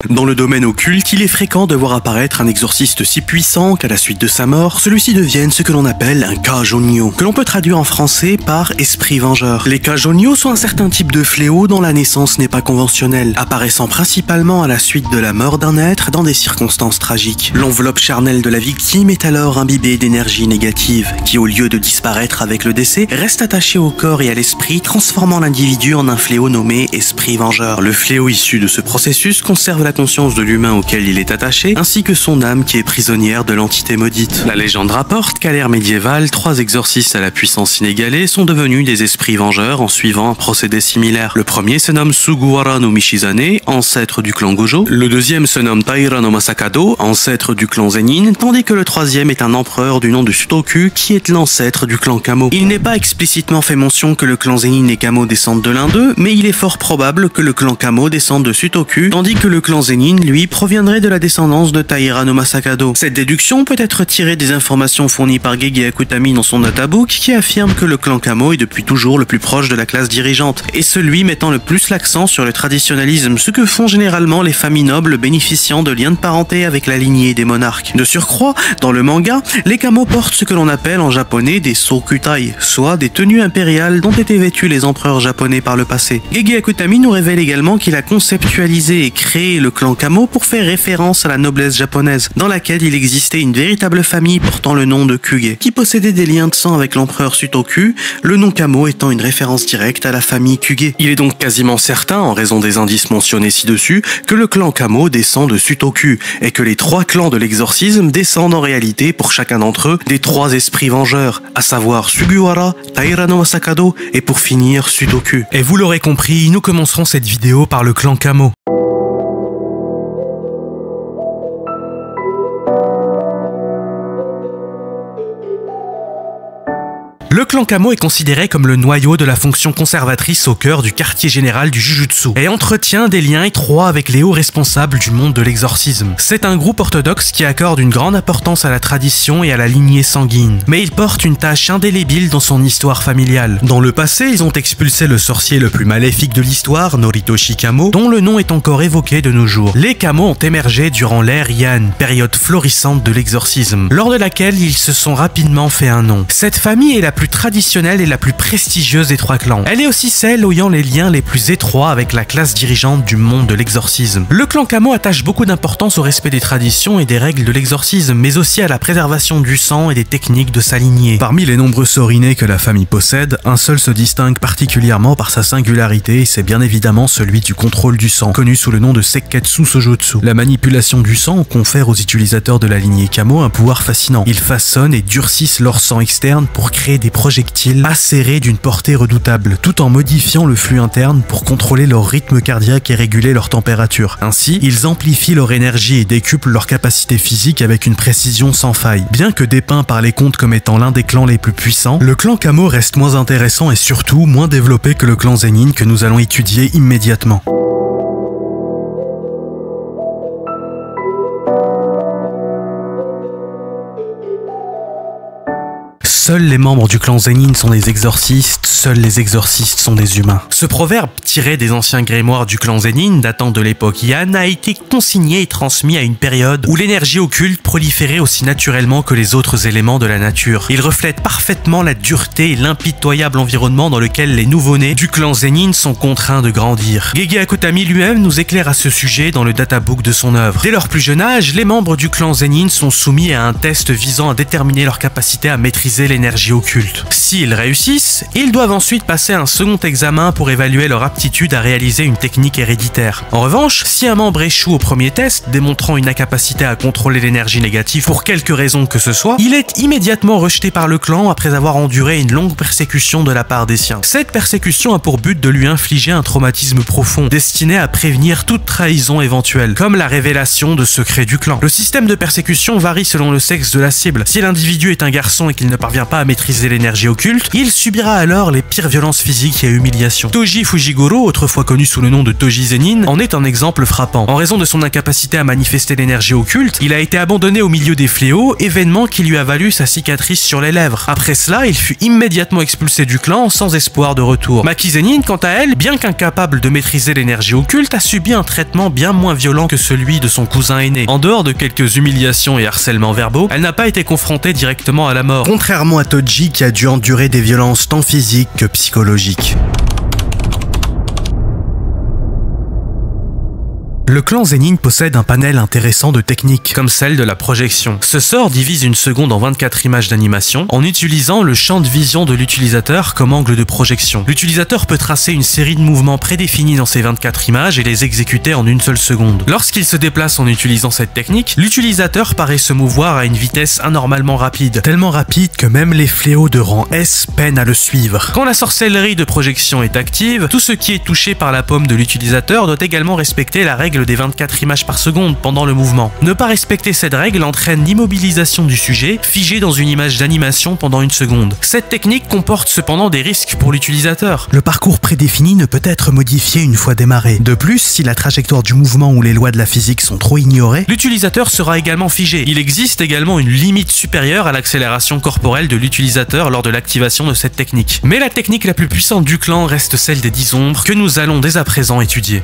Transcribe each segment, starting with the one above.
Dans le domaine occulte, il est fréquent de voir apparaître un exorciste si puissant qu'à la suite de sa mort, celui-ci devienne ce que l'on appelle un Kajonyo, que l'on peut traduire en français par esprit vengeur. Les Kajonyo sont un certain type de fléau dont la naissance n'est pas conventionnelle, apparaissant principalement à la suite de la mort d'un être dans des circonstances tragiques. L'enveloppe charnelle de la victime est alors imbibée d'énergie négative, qui au lieu de disparaître avec le décès, reste attachée au corps et à l'esprit, transformant l'individu en un fléau nommé esprit vengeur. Le fléau issu de ce processus conserve la conscience de l'humain auquel il est attaché, ainsi que son âme qui est prisonnière de l'entité maudite. La légende rapporte qu'à l'ère médiévale, 3 exorcistes à la puissance inégalée sont devenus des esprits vengeurs en suivant un procédé similaire. Le premier se nomme Suguwara no Michizane, ancêtre du clan Gojo. Le deuxième se nomme Taira no Masakado, ancêtre du clan Zenin, tandis que le troisième est un empereur du nom de Sutoku, qui est l'ancêtre du clan Kamo. Il n'est pas explicitement fait mention que le clan Zenin et Kamo descendent de l'un d'eux, mais il est fort probable que le clan Kamo descende de Sutoku, tandis que le clan Zenin, lui, proviendrait de la descendance de Taira no Masakado. Cette déduction peut être tirée des informations fournies par Gege Akutami dans son databook, qui affirme que le clan Kamo est depuis toujours le plus proche de la classe dirigeante, et celui mettant le plus l'accent sur le traditionnalisme, ce que font généralement les familles nobles bénéficiant de liens de parenté avec la lignée des monarques. De surcroît, dans le manga, les Kamo portent ce que l'on appelle en japonais des sokutai, soit des tenues impériales dont étaient vêtus les empereurs japonais par le passé. Gege Akutami nous révèle également qu'il a conceptualisé et créé le clan Kamo pour faire référence à la noblesse japonaise, dans laquelle il existait une véritable famille portant le nom de Kuge, qui possédait des liens de sang avec l'empereur Sutoku, le nom Kamo étant une référence directe à la famille Kuge. Il est donc quasiment certain, en raison des indices mentionnés ci-dessus, que le clan Kamo descend de Sutoku, et que les 3 clans de l'exorcisme descendent en réalité, pour chacun d'entre eux, des 3 esprits vengeurs, à savoir Suguwara, Taira no Masakado, et pour finir Sutoku. Et vous l'aurez compris, nous commencerons cette vidéo par le clan Kamo. Le clan Kamo est considéré comme le noyau de la fonction conservatrice au cœur du quartier général du Jujutsu et entretient des liens étroits avec les hauts responsables du monde de l'exorcisme. C'est un groupe orthodoxe qui accorde une grande importance à la tradition et à la lignée sanguine, mais il porte une tâche indélébile dans son histoire familiale. Dans le passé, ils ont expulsé le sorcier le plus maléfique de l'histoire, Noritoshi Kamo, dont le nom est encore évoqué de nos jours. Les Kamo ont émergé durant l'ère Heian, période florissante de l'exorcisme, lors de laquelle ils se sont rapidement fait un nom. Cette famille est la plus traditionnelle et la plus prestigieuse des 3 clans. Elle est aussi celle ayant les liens les plus étroits avec la classe dirigeante du monde de l'exorcisme. Le clan Kamo attache beaucoup d'importance au respect des traditions et des règles de l'exorcisme, mais aussi à la préservation du sang et des techniques de sa lignée. Parmi les nombreux sorts innés que la famille possède, un seul se distingue particulièrement par sa singularité, et c'est bien évidemment celui du contrôle du sang, connu sous le nom de Sekketsu Sojutsu. La manipulation du sang confère aux utilisateurs de la lignée Kamo un pouvoir fascinant. Ils façonnent et durcissent leur sang externe pour créer des projectiles acérés d'une portée redoutable, tout en modifiant le flux interne pour contrôler leur rythme cardiaque et réguler leur température. Ainsi, ils amplifient leur énergie et décuplent leur capacité physique avec une précision sans faille. Bien que dépeint par les contes comme étant l'un des clans les plus puissants, le clan Kamo reste moins intéressant et surtout moins développé que le clan Zenin que nous allons étudier immédiatement. Seuls les membres du clan Zenin sont des exorcistes, seuls les exorcistes sont des humains. Ce proverbe, tiré des anciens grimoires du clan Zenin, datant de l'époque Heian, a été consigné et transmis à une période où l'énergie occulte proliférait aussi naturellement que les autres éléments de la nature. Il reflète parfaitement la dureté et l'impitoyable environnement dans lequel les nouveau-nés du clan Zenin sont contraints de grandir. Gege Akutami lui-même nous éclaire à ce sujet dans le databook de son œuvre. Dès leur plus jeune âge, les membres du clan Zenin sont soumis à un test visant à déterminer leur capacité à maîtriser l'énergie occulte. S'ils réussissent, ils doivent ensuite passer un second examen pour évaluer leur aptitude à réaliser une technique héréditaire. En revanche, si un membre échoue au premier test, démontrant une incapacité à contrôler l'énergie négative pour quelque raison que ce soit, il est immédiatement rejeté par le clan après avoir enduré une longue persécution de la part des siens. Cette persécution a pour but de lui infliger un traumatisme profond, destiné à prévenir toute trahison éventuelle, comme la révélation de secrets du clan. Le système de persécution varie selon le sexe de la cible. Si l'individu est un garçon et qu'il ne parvient parvient pas à maîtriser l'énergie occulte, il subira alors les pires violences physiques et humiliations. Toji Fujigoro, autrefois connu sous le nom de Toji Zenin, en est un exemple frappant. En raison de son incapacité à manifester l'énergie occulte, il a été abandonné au milieu des fléaux, événement qui lui a valu sa cicatrice sur les lèvres. Après cela, il fut immédiatement expulsé du clan sans espoir de retour. Maki Zenin, quant à elle, bien qu'incapable de maîtriser l'énergie occulte, a subi un traitement bien moins violent que celui de son cousin aîné. En dehors de quelques humiliations et harcèlements verbaux, elle n'a pas été confrontée directement à la mort. Contrairement à Toji qui a dû endurer des violences tant physiques que psychologiques. Le clan Zenin possède un panel intéressant de techniques, comme celle de la projection. Ce sort divise une seconde en 24 images d'animation en utilisant le champ de vision de l'utilisateur comme angle de projection. L'utilisateur peut tracer une série de mouvements prédéfinis dans ces 24 images et les exécuter en une seule seconde. Lorsqu'il se déplace en utilisant cette technique, l'utilisateur paraît se mouvoir à une vitesse anormalement rapide, tellement rapide que même les fléaux de rang S peinent à le suivre. Quand la sorcellerie de projection est active, tout ce qui est touché par la paume de l'utilisateur doit également respecter la règle des 24 images par seconde pendant le mouvement. Ne pas respecter cette règle entraîne l'immobilisation du sujet, figé dans une image d'animation pendant une seconde. Cette technique comporte cependant des risques pour l'utilisateur. Le parcours prédéfini ne peut être modifié une fois démarré. De plus, si la trajectoire du mouvement ou les lois de la physique sont trop ignorées, l'utilisateur sera également figé. Il existe également une limite supérieure à l'accélération corporelle de l'utilisateur lors de l'activation de cette technique. Mais la technique la plus puissante du clan reste celle des 10 ombres que nous allons dès à présent étudier.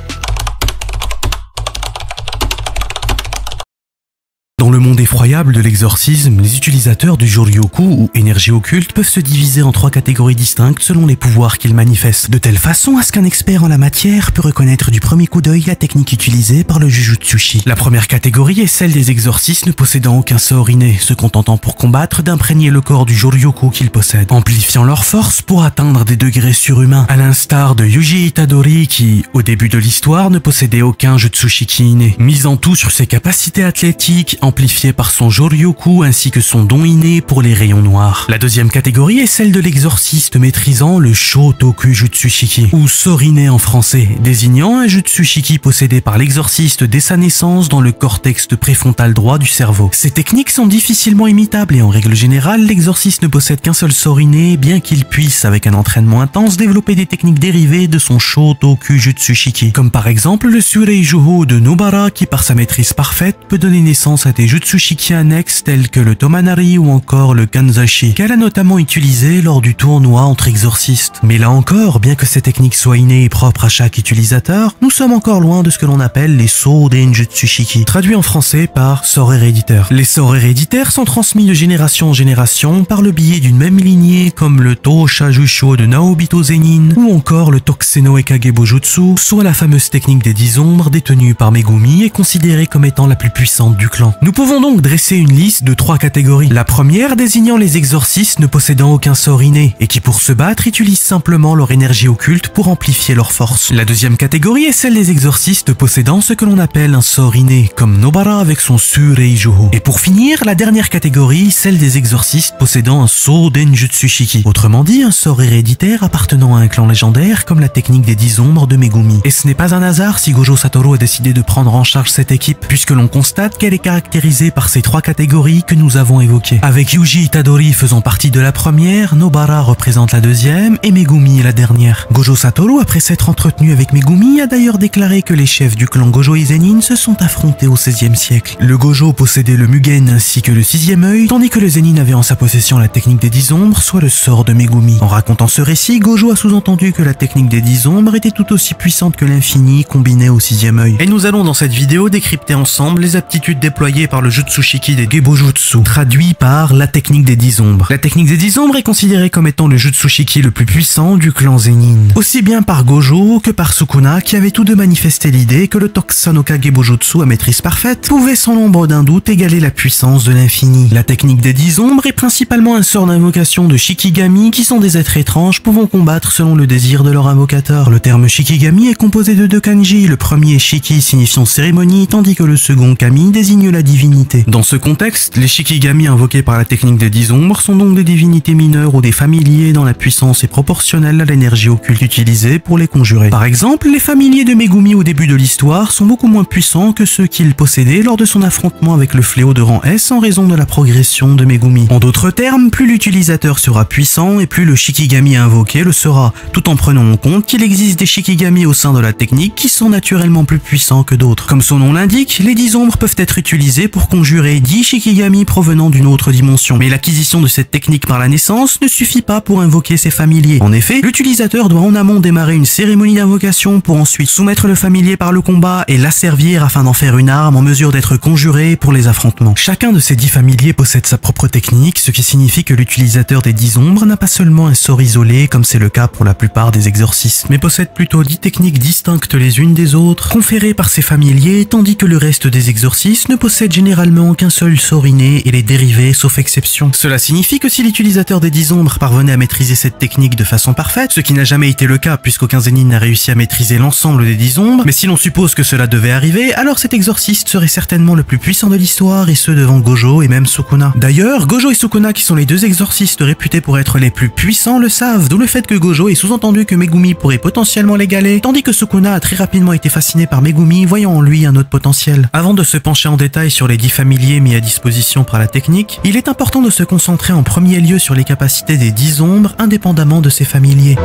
Dans le monde effroyable de l'exorcisme, les utilisateurs du Joryoku ou énergie occulte peuvent se diviser en 3 catégories distinctes selon les pouvoirs qu'ils manifestent, de telle façon à ce qu'un expert en la matière peut reconnaître du premier coup d'œil la technique utilisée par le Jujutsushi. La première catégorie est celle des exorcistes ne possédant aucun sort inné, se contentant pour combattre d'imprégner le corps du Joryoku qu'ils possèdent, amplifiant leur force pour atteindre des degrés surhumains, à l'instar de Yuji Itadori qui, au début de l'histoire, ne possédait aucun Jutsushiki inné, misant tout sur ses capacités athlétiques, amplifié par son Joryoku ainsi que son don inné pour les rayons noirs. La deuxième catégorie est celle de l'exorciste maîtrisant le Shotoku Jutsushiki, ou sort inné en français, désignant un Jutsushiki possédé par l'exorciste dès sa naissance dans le cortex préfrontal droit du cerveau. Ces techniques sont difficilement imitables et en règle générale, l'exorciste ne possède qu'un seul sort inné, bien qu'il puisse, avec un entraînement intense, développer des techniques dérivées de son Shotoku Jutsushiki, comme par exemple le Sureijuho de Nobara qui, par sa maîtrise parfaite, peut donner naissance à des Jutsushiki annexes tels que le Tomanari ou encore le Kanzashi, qu'elle a notamment utilisé lors du tournoi entre exorcistes. Mais là encore, bien que ces techniques soient innées et propres à chaque utilisateur, nous sommes encore loin de ce que l'on appelle les Souden Jutsushiki, traduit en français par sort héréditaire. Les sorts héréditaires sont transmis de génération en génération par le biais d'une même lignée comme le Tosha Jusho de Naobito Zenin ou encore le Tokuseno Ekagebo Jutsu, soit la fameuse technique des 10 ombres détenue par Megumi et considérée comme étant la plus puissante du clan. Nous pouvons donc dresser une liste de 3 catégories. La première désignant les exorcistes ne possédant aucun sort inné et qui pour se battre utilisent simplement leur énergie occulte pour amplifier leur force. La deuxième catégorie est celle des exorcistes possédant ce que l'on appelle un sort inné, comme Nobara avec son Sureijuho. Et pour finir, la dernière catégorie, celle des exorcistes possédant un Souden Jutsushiki, autrement dit un sort héréditaire appartenant à un clan légendaire comme la technique des 10 ombres de Megumi. Et ce n'est pas un hasard si Gojo Satoru a décidé de prendre en charge cette équipe, puisque l'on constate qu'elle est caractérisée par ces 3 catégories que nous avons évoquées. Avec Yuji Itadori faisant partie de la première, Nobara représente la deuxième et Megumi la dernière. Gojo Satoru, après s'être entretenu avec Megumi, a d'ailleurs déclaré que les chefs du clan Gojo et Zenin se sont affrontés au XVIe siècle. Le Gojo possédait le Mugen ainsi que le 6e œil, tandis que le Zenin avait en sa possession la technique des 10 ombres, soit le sort de Megumi. En racontant ce récit, Gojo a sous-entendu que la technique des 10 ombres était tout aussi puissante que l'infini combiné au 6e œil. Et nous allons dans cette vidéo décrypter ensemble les aptitudes déployées par le Jutsushiki des Gebojutsu, traduit par la technique des 10 ombres. La technique des 10 ombres est considérée comme étant le Jutsushiki le plus puissant du clan Zenin, aussi bien par Gojo que par Sukuna qui avaient tous deux manifesté l'idée que le Tokusanoka Gebojutsu à maîtrise parfaite pouvait sans l'ombre d'un doute égaler la puissance de l'infini. La technique des 10 ombres est principalement un sort d'invocation de Shikigami qui sont des êtres étranges pouvant combattre selon le désir de leur invocateur. Le terme Shikigami est composé de 2 kanji, le premier Shiki signifiant cérémonie tandis que le second Kami désigne la divinité divinités. Dans ce contexte, les Shikigami invoqués par la technique des 10 ombres sont donc des divinités mineures ou des familiers dont la puissance est proportionnelle à l'énergie occulte utilisée pour les conjurer. Par exemple, les familiers de Megumi au début de l'histoire sont beaucoup moins puissants que ceux qu'il possédait lors de son affrontement avec le fléau de rang S en raison de la progression de Megumi. En d'autres termes, plus l'utilisateur sera puissant et plus le Shikigami invoqué le sera, tout en prenant en compte qu'il existe des Shikigami au sein de la technique qui sont naturellement plus puissants que d'autres. Comme son nom l'indique, les 10 ombres peuvent être utilisées pour conjurer 10 Shikigami provenant d'une autre dimension. Mais l'acquisition de cette technique par la naissance ne suffit pas pour invoquer ses familiers. En effet, l'utilisateur doit en amont démarrer une cérémonie d'invocation pour ensuite soumettre le familier par le combat et l'asservir afin d'en faire une arme en mesure d'être conjurée pour les affrontements. Chacun de ces 10 familiers possède sa propre technique, ce qui signifie que l'utilisateur des 10 ombres n'a pas seulement un sort isolé comme c'est le cas pour la plupart des exorcistes, mais possède plutôt 10 techniques distinctes les unes des autres, conférées par ses familiers, tandis que le reste des exorcistes ne possède généralement qu'un seul sort inné et les dérivés sauf exception. Cela signifie que si l'utilisateur des 10 ombres parvenait à maîtriser cette technique de façon parfaite, ce qui n'a jamais été le cas puisqu'aucun Zenin n'a réussi à maîtriser l'ensemble des 10 ombres, mais si l'on suppose que cela devait arriver, alors cet exorciste serait certainement le plus puissant de l'histoire et ce devant Gojo et même Sukuna. D'ailleurs, Gojo et Sukuna qui sont les deux exorcistes réputés pour être les plus puissants le savent, d'où le fait que Gojo ait sous-entendu que Megumi pourrait potentiellement l'égaler, tandis que Sukuna a très rapidement été fasciné par Megumi, voyant en lui un autre potentiel. Avant de se pencher en détail sur les 10 familiers mis à disposition par la technique, il est important de se concentrer en premier lieu sur les capacités des 10 ombres indépendamment de ses familiers.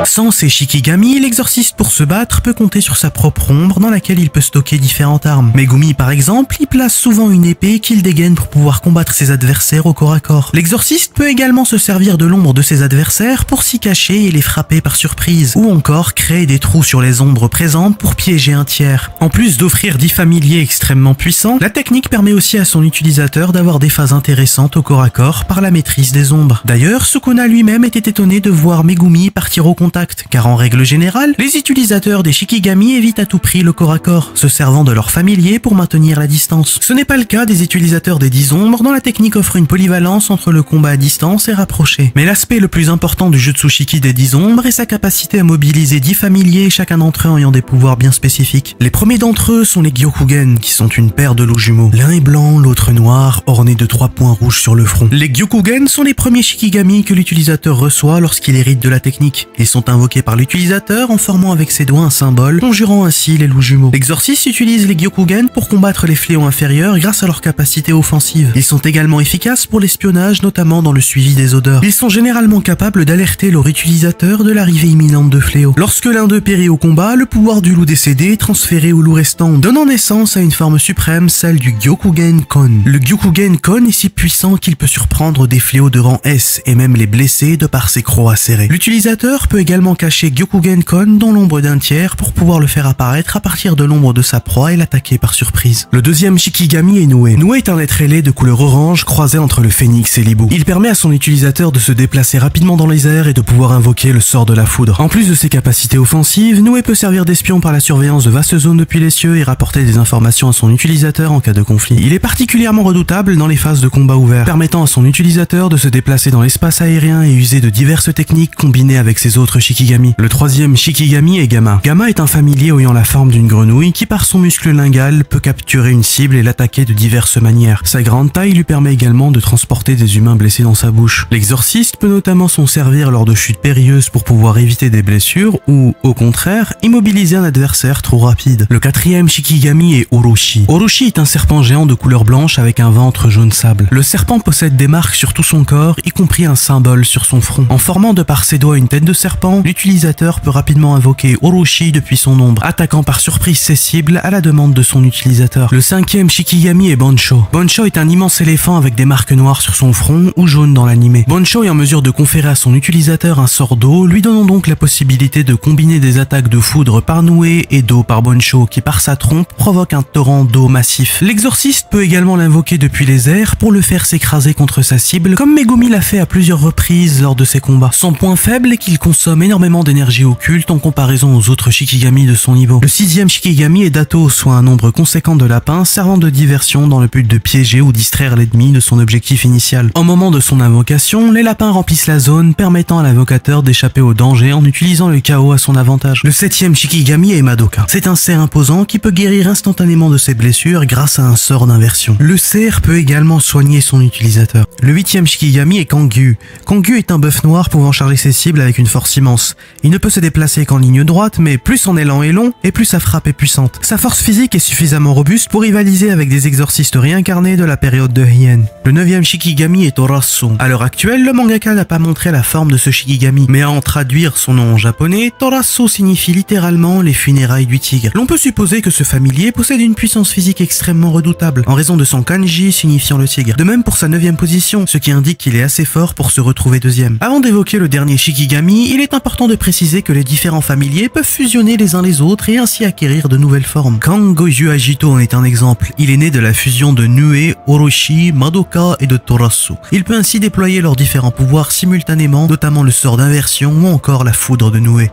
Sans ses Shikigami, l'exorciste pour se battre peut compter sur sa propre ombre dans laquelle il peut stocker différentes armes. Megumi par exemple y place souvent une épée qu'il dégaine pour pouvoir combattre ses adversaires au corps à corps. L'exorciste peut également se servir de l'ombre de ses adversaires pour s'y cacher et les frapper par surprise, ou encore créer des trous sur les ombres présentes pour piéger un tiers. En plus d'offrir 10 familiers extrêmement puissants, la technique permet aussi à son utilisateur d'avoir des phases intéressantes au corps à corps par la maîtrise des ombres. D'ailleurs, Sukuna lui-même était étonné de voir Megumi partir au contact, car en règle générale, les utilisateurs des Shikigami évitent à tout prix le corps à corps, se servant de leurs familiers pour maintenir la distance. Ce n'est pas le cas des utilisateurs des 10 ombres dont la technique offre une polyvalence entre le combat à distance et rapproché. Mais l'aspect le plus important du Jutsushiki des 10 ombres est sa capacité à mobiliser 10 familiers, chacun d'entre eux ayant des pouvoirs bien spécifiques. Les premiers d'entre eux sont les Gyokugen, qui sont une paire de loups jumeaux. L'un est blanc, l'autre noir, orné de 3 points rouges sur le front. Les Gyokugen sont les premiers Shikigami que l'utilisateur reçoit lorsqu'il hérite de la technique, et sont invoqués par l'utilisateur en formant avec ses doigts un symbole, conjurant ainsi les loups jumeaux. L'exorciste utilise les Gyokugen pour combattre les fléaux inférieurs grâce à leur capacité offensive. Ils sont également efficaces pour l'espionnage, notamment dans le suivi des odeurs. Ils sont généralement capables d'alerter leur utilisateur de l'arrivée imminente de fléaux. Lorsque l'un d'eux périt au combat, le pouvoir du loup décédé est transféré au loup restant, donnant naissance à une forme suprême, celle du Gyokugen Kon. Le Gyokugen Kon est si puissant qu'il peut surprendre des fléaux de rang S et même les blesser de par ses crocs acérés. L'utilisateur peut également cacher Gyokugen Kon dans l'ombre d'un tiers pour pouvoir le faire apparaître à partir de l'ombre de sa proie et l'attaquer par surprise. Le deuxième Shikigami est Noé. Noé est un être ailé de couleur orange croisé entre le phénix et l'hibou. Il permet à son utilisateur de se déplacer rapidement dans les airs et de pouvoir invoquer le sort de la foudre. En plus de ses capacités offensives, Noé peut servir d'espion par la surveillance de vastes zones depuis les cieux et rapporter des informations à son utilisateur en cas de conflit. Il est particulièrement redoutable dans les phases de combat ouvert, permettant à son utilisateur de se déplacer dans l'espace aérien et user de diverses techniques combinées avec ses autres Shikigami. Le troisième Shikigami est Gamma. Gamma est un familier ayant la forme d'une grenouille qui par son muscle lingual peut capturer une cible et l'attaquer de diverses manières. Sa grande taille lui permet également de transporter des humains blessés dans sa bouche. L'exorciste peut notamment s'en servir lors de chutes périlleuses pour pouvoir éviter des blessures ou, au contraire, immobiliser un adversaire trop rapide. Le quatrième Shikigami est Orochi. Orochi est un serpent géant de couleur blanche avec un ventre jaune sable. Le serpent possède des marques sur tout son corps, y compris un symbole sur son front. En formant de par ses doigts une tête de serpent, l'utilisateur peut rapidement invoquer Orochi depuis son ombre, attaquant par surprise ses cibles à la demande de son utilisateur. Le cinquième Shikigami est Bonsho. Bonsho est un immense éléphant avec des marques noires sur son front ou jaunes dans l'animé. Bonsho est en mesure de conférer à son utilisateur un sort d'eau, lui donnant donc la possibilité de combiner des attaques de foudre par Noé et d'eau par Bonsho qui par sa trompe provoque un torrent d'eau massif. L'exorciste peut également l'invoquer depuis les airs pour le faire s'écraser contre sa cible, comme Megumi l'a fait à plusieurs reprises lors de ses combats. Son point faible est qu'il consomme énormément d'énergie occulte en comparaison aux autres Shikigami de son niveau. Le 6e Shikigami est Dato, soit un nombre conséquent de lapins servant de diversion dans le but de piéger ou distraire l'ennemi de son objectif initial. Au moment de son invocation, les lapins remplissent la zone, permettant à l'invocateur d'échapper au danger en utilisant le chaos à son avantage. Le 7e Shikigami est Madoka. C'est un cerf imposant qui peut guérir instantanément de ses blessures grâce à un sort d'inversion. Le cerf peut également soigner son utilisateur. Le 8e Shikigami est Kangyu. Kangyu est un bœuf noir pouvant charger ses cibles avec une force immense. Il ne peut se déplacer qu'en ligne droite, mais plus son élan est long et plus sa frappe est puissante. Sa force physique est suffisamment robuste pour rivaliser avec des exorcistes réincarnés de la période de Hien. Le 9e Shikigami est Torasu. À l'heure actuelle, le mangaka n'a pas montré la forme de ce Shikigami, mais à en traduire son nom en japonais, Torasu signifie littéralement les funérailles du tigre. L'on peut supposer que ce familier possède une puissance physique extrêmement redoutable, en raison de son kanji signifiant le tigre. De même pour sa 9e position, ce qui indique qu'il est assez fort pour se retrouver deuxième. Avant d'évoquer le dernier Shikigami, il est important de préciser que les différents familiers peuvent fusionner les uns les autres et ainsi acquérir de nouvelles formes. Kangoju Ajito en est un exemple. Il est né de la fusion de Nue, Orochi, Madoka et de Torasu. Il peut ainsi déployer leurs différents pouvoirs simultanément, notamment le sort d'inversion ou encore la foudre de Nue.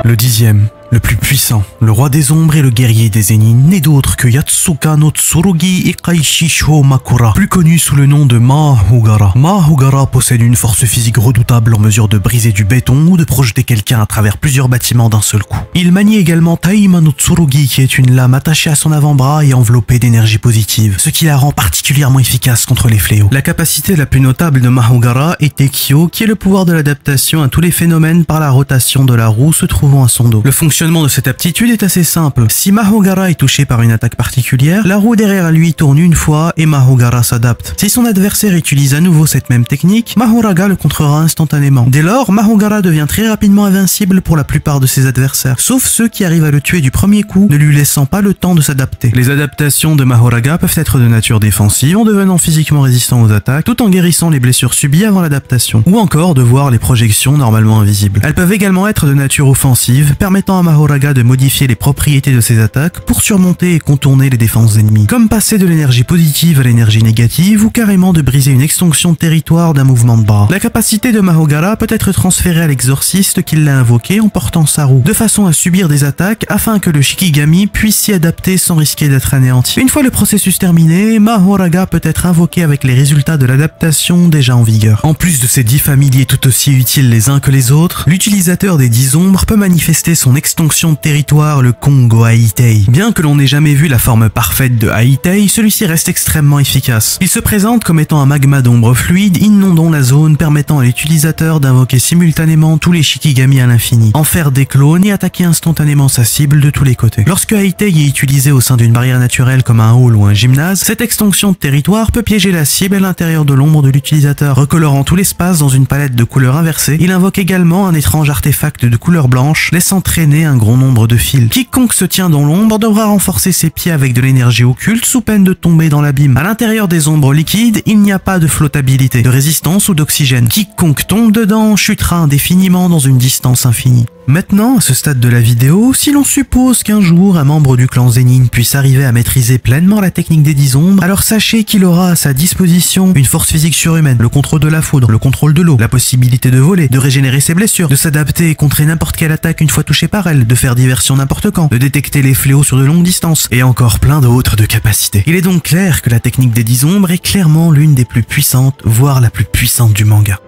Le 10e, le plus puissant, le roi des ombres et le guerrier des Zenin, n'est d'autre que Yatsuka no Tsurugi Ikaishi Sho Makura, plus connu sous le nom de Mahugara. Mahugara possède une force physique redoutable en mesure de briser du béton ou de projeter quelqu'un à travers plusieurs bâtiments d'un seul coup. Il manie également Taima no Tsurugi, qui est une lame attachée à son avant-bras et enveloppée d'énergie positive, ce qui la rend particulièrement efficace contre les fléaux. La capacité la plus notable de Mahugara est Tekyo, qui est le pouvoir de l'adaptation à tous les phénomènes par la rotation de la roue se trouvant à son dos. Le fonctionnement de cette aptitude est assez simple. Si Mahugara est touché par une attaque particulière, la roue derrière lui tourne une fois et Mahugara s'adapte. Si son adversaire utilise à nouveau cette même technique, Mahugara le contrera instantanément. Dès lors, Mahugara devient très rapidement invincible pour la plupart de ses adversaires, sauf ceux qui arrivent à le tuer du premier coup, ne lui laissant pas le temps de s'adapter. Les adaptations de Mahugara peuvent être de nature défensive en devenant physiquement résistant aux attaques, tout en guérissant les blessures subies avant l'adaptation, ou encore de voir les projections normalement invisibles. Elles peuvent également être de nature offensive, permettant à Mahugara de modifier les propriétés de ses attaques pour surmonter et contourner les défenses ennemies, comme passer de l'énergie positive à l'énergie négative ou carrément de briser une extension de territoire d'un mouvement de bras. La capacité de Mahugara peut être transférée à l'exorciste qui l'a invoqué en portant sa roue, de façon à subir des attaques afin que le Shikigami puisse s'y adapter sans risquer d'être anéanti. Une fois le processus terminé, Mahugara peut être invoqué avec les résultats de l'adaptation déjà en vigueur. En plus de ces 10 familiers tout aussi utiles les uns que les autres, l'utilisateur des 10 ombres peut manifester son extension de territoire, le Kongo Aitei. Bien que l'on n'ait jamais vu la forme parfaite de Aitei, celui-ci reste extrêmement efficace. Il se présente comme étant un magma d'ombre fluide inondant la zone, permettant à l'utilisateur d'invoquer simultanément tous les Shikigami à l'infini, en faire des clones et attaquer instantanément sa cible de tous les côtés. Lorsque Aitei est utilisé au sein d'une barrière naturelle comme un hall ou un gymnase, cette extension de territoire peut piéger la cible à l'intérieur de l'ombre de l'utilisateur, recolorant tout l'espace dans une palette de couleurs inversées. Il invoque également un étrange artefact de couleur blanche, laissant traîner un grand nombre de fils. Quiconque se tient dans l'ombre devra renforcer ses pieds avec de l'énergie occulte sous peine de tomber dans l'abîme. À l'intérieur des ombres liquides, il n'y a pas de flottabilité, de résistance ou d'oxygène. Quiconque tombe dedans chutera indéfiniment dans une distance infinie. Maintenant, à ce stade de la vidéo, si l'on suppose qu'un jour un membre du clan Zenin puisse arriver à maîtriser pleinement la technique des 10 ombres, alors sachez qu'il aura à sa disposition une force physique surhumaine, le contrôle de la foudre, le contrôle de l'eau, la possibilité de voler, de régénérer ses blessures, de s'adapter et contrer n'importe quelle attaque une fois touché par elle, de faire diversion n'importe quand, de détecter les fléaux sur de longues distances, et encore plein d'autres de capacités. Il est donc clair que la technique des 10 ombres est clairement l'une des plus puissantes, voire la plus puissante du manga.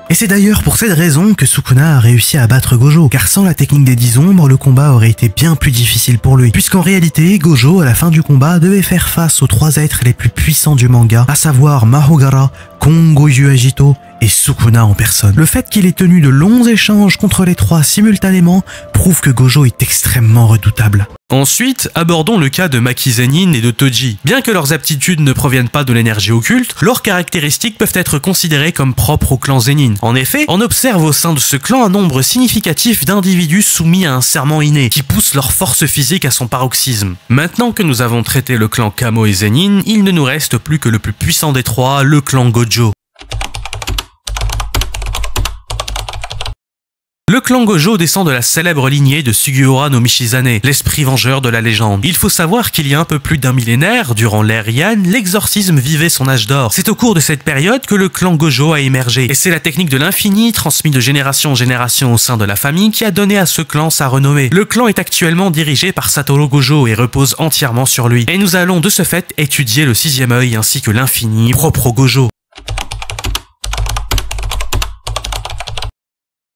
Et c'est d'ailleurs pour cette raison que Sukuna a réussi à abattre Gojo, car sans la technique des 10 ombres, le combat aurait été bien plus difficile pour lui, puisqu'en réalité, Gojo, à la fin du combat, devait faire face aux 3 êtres les plus puissants du manga, à savoir Mahugara, Kongoju Ajito et Sukuna en personne. Le fait qu'il ait tenu de longs échanges contre les 3 simultanément prouve que Gojo est extrêmement redoutable. Ensuite, abordons le cas de Maki Zenin et de Toji. Bien que leurs aptitudes ne proviennent pas de l'énergie occulte, leurs caractéristiques peuvent être considérées comme propres au clan Zenin. En effet, on observe au sein de ce clan un nombre significatif d'individus soumis à un serment inné, qui pousse leur force physique à son paroxysme. Maintenant que nous avons traité le clan Kamo et Zenin, il ne nous reste plus que le plus puissant des 3, le clan Gojo. Le clan Gojo descend de la célèbre lignée de Sugiura no Michizane, l'esprit vengeur de la légende. Il faut savoir qu'il y a un peu plus d'un millénaire, durant l'ère Heian, l'exorcisme vivait son âge d'or. C'est au cours de cette période que le clan Gojo a émergé, et c'est la technique de l'infini, transmise de génération en génération au sein de la famille, qui a donné à ce clan sa renommée. Le clan est actuellement dirigé par Satoru Gojo et repose entièrement sur lui. Et nous allons de ce fait étudier le sixième œil ainsi que l'infini propre au Gojo.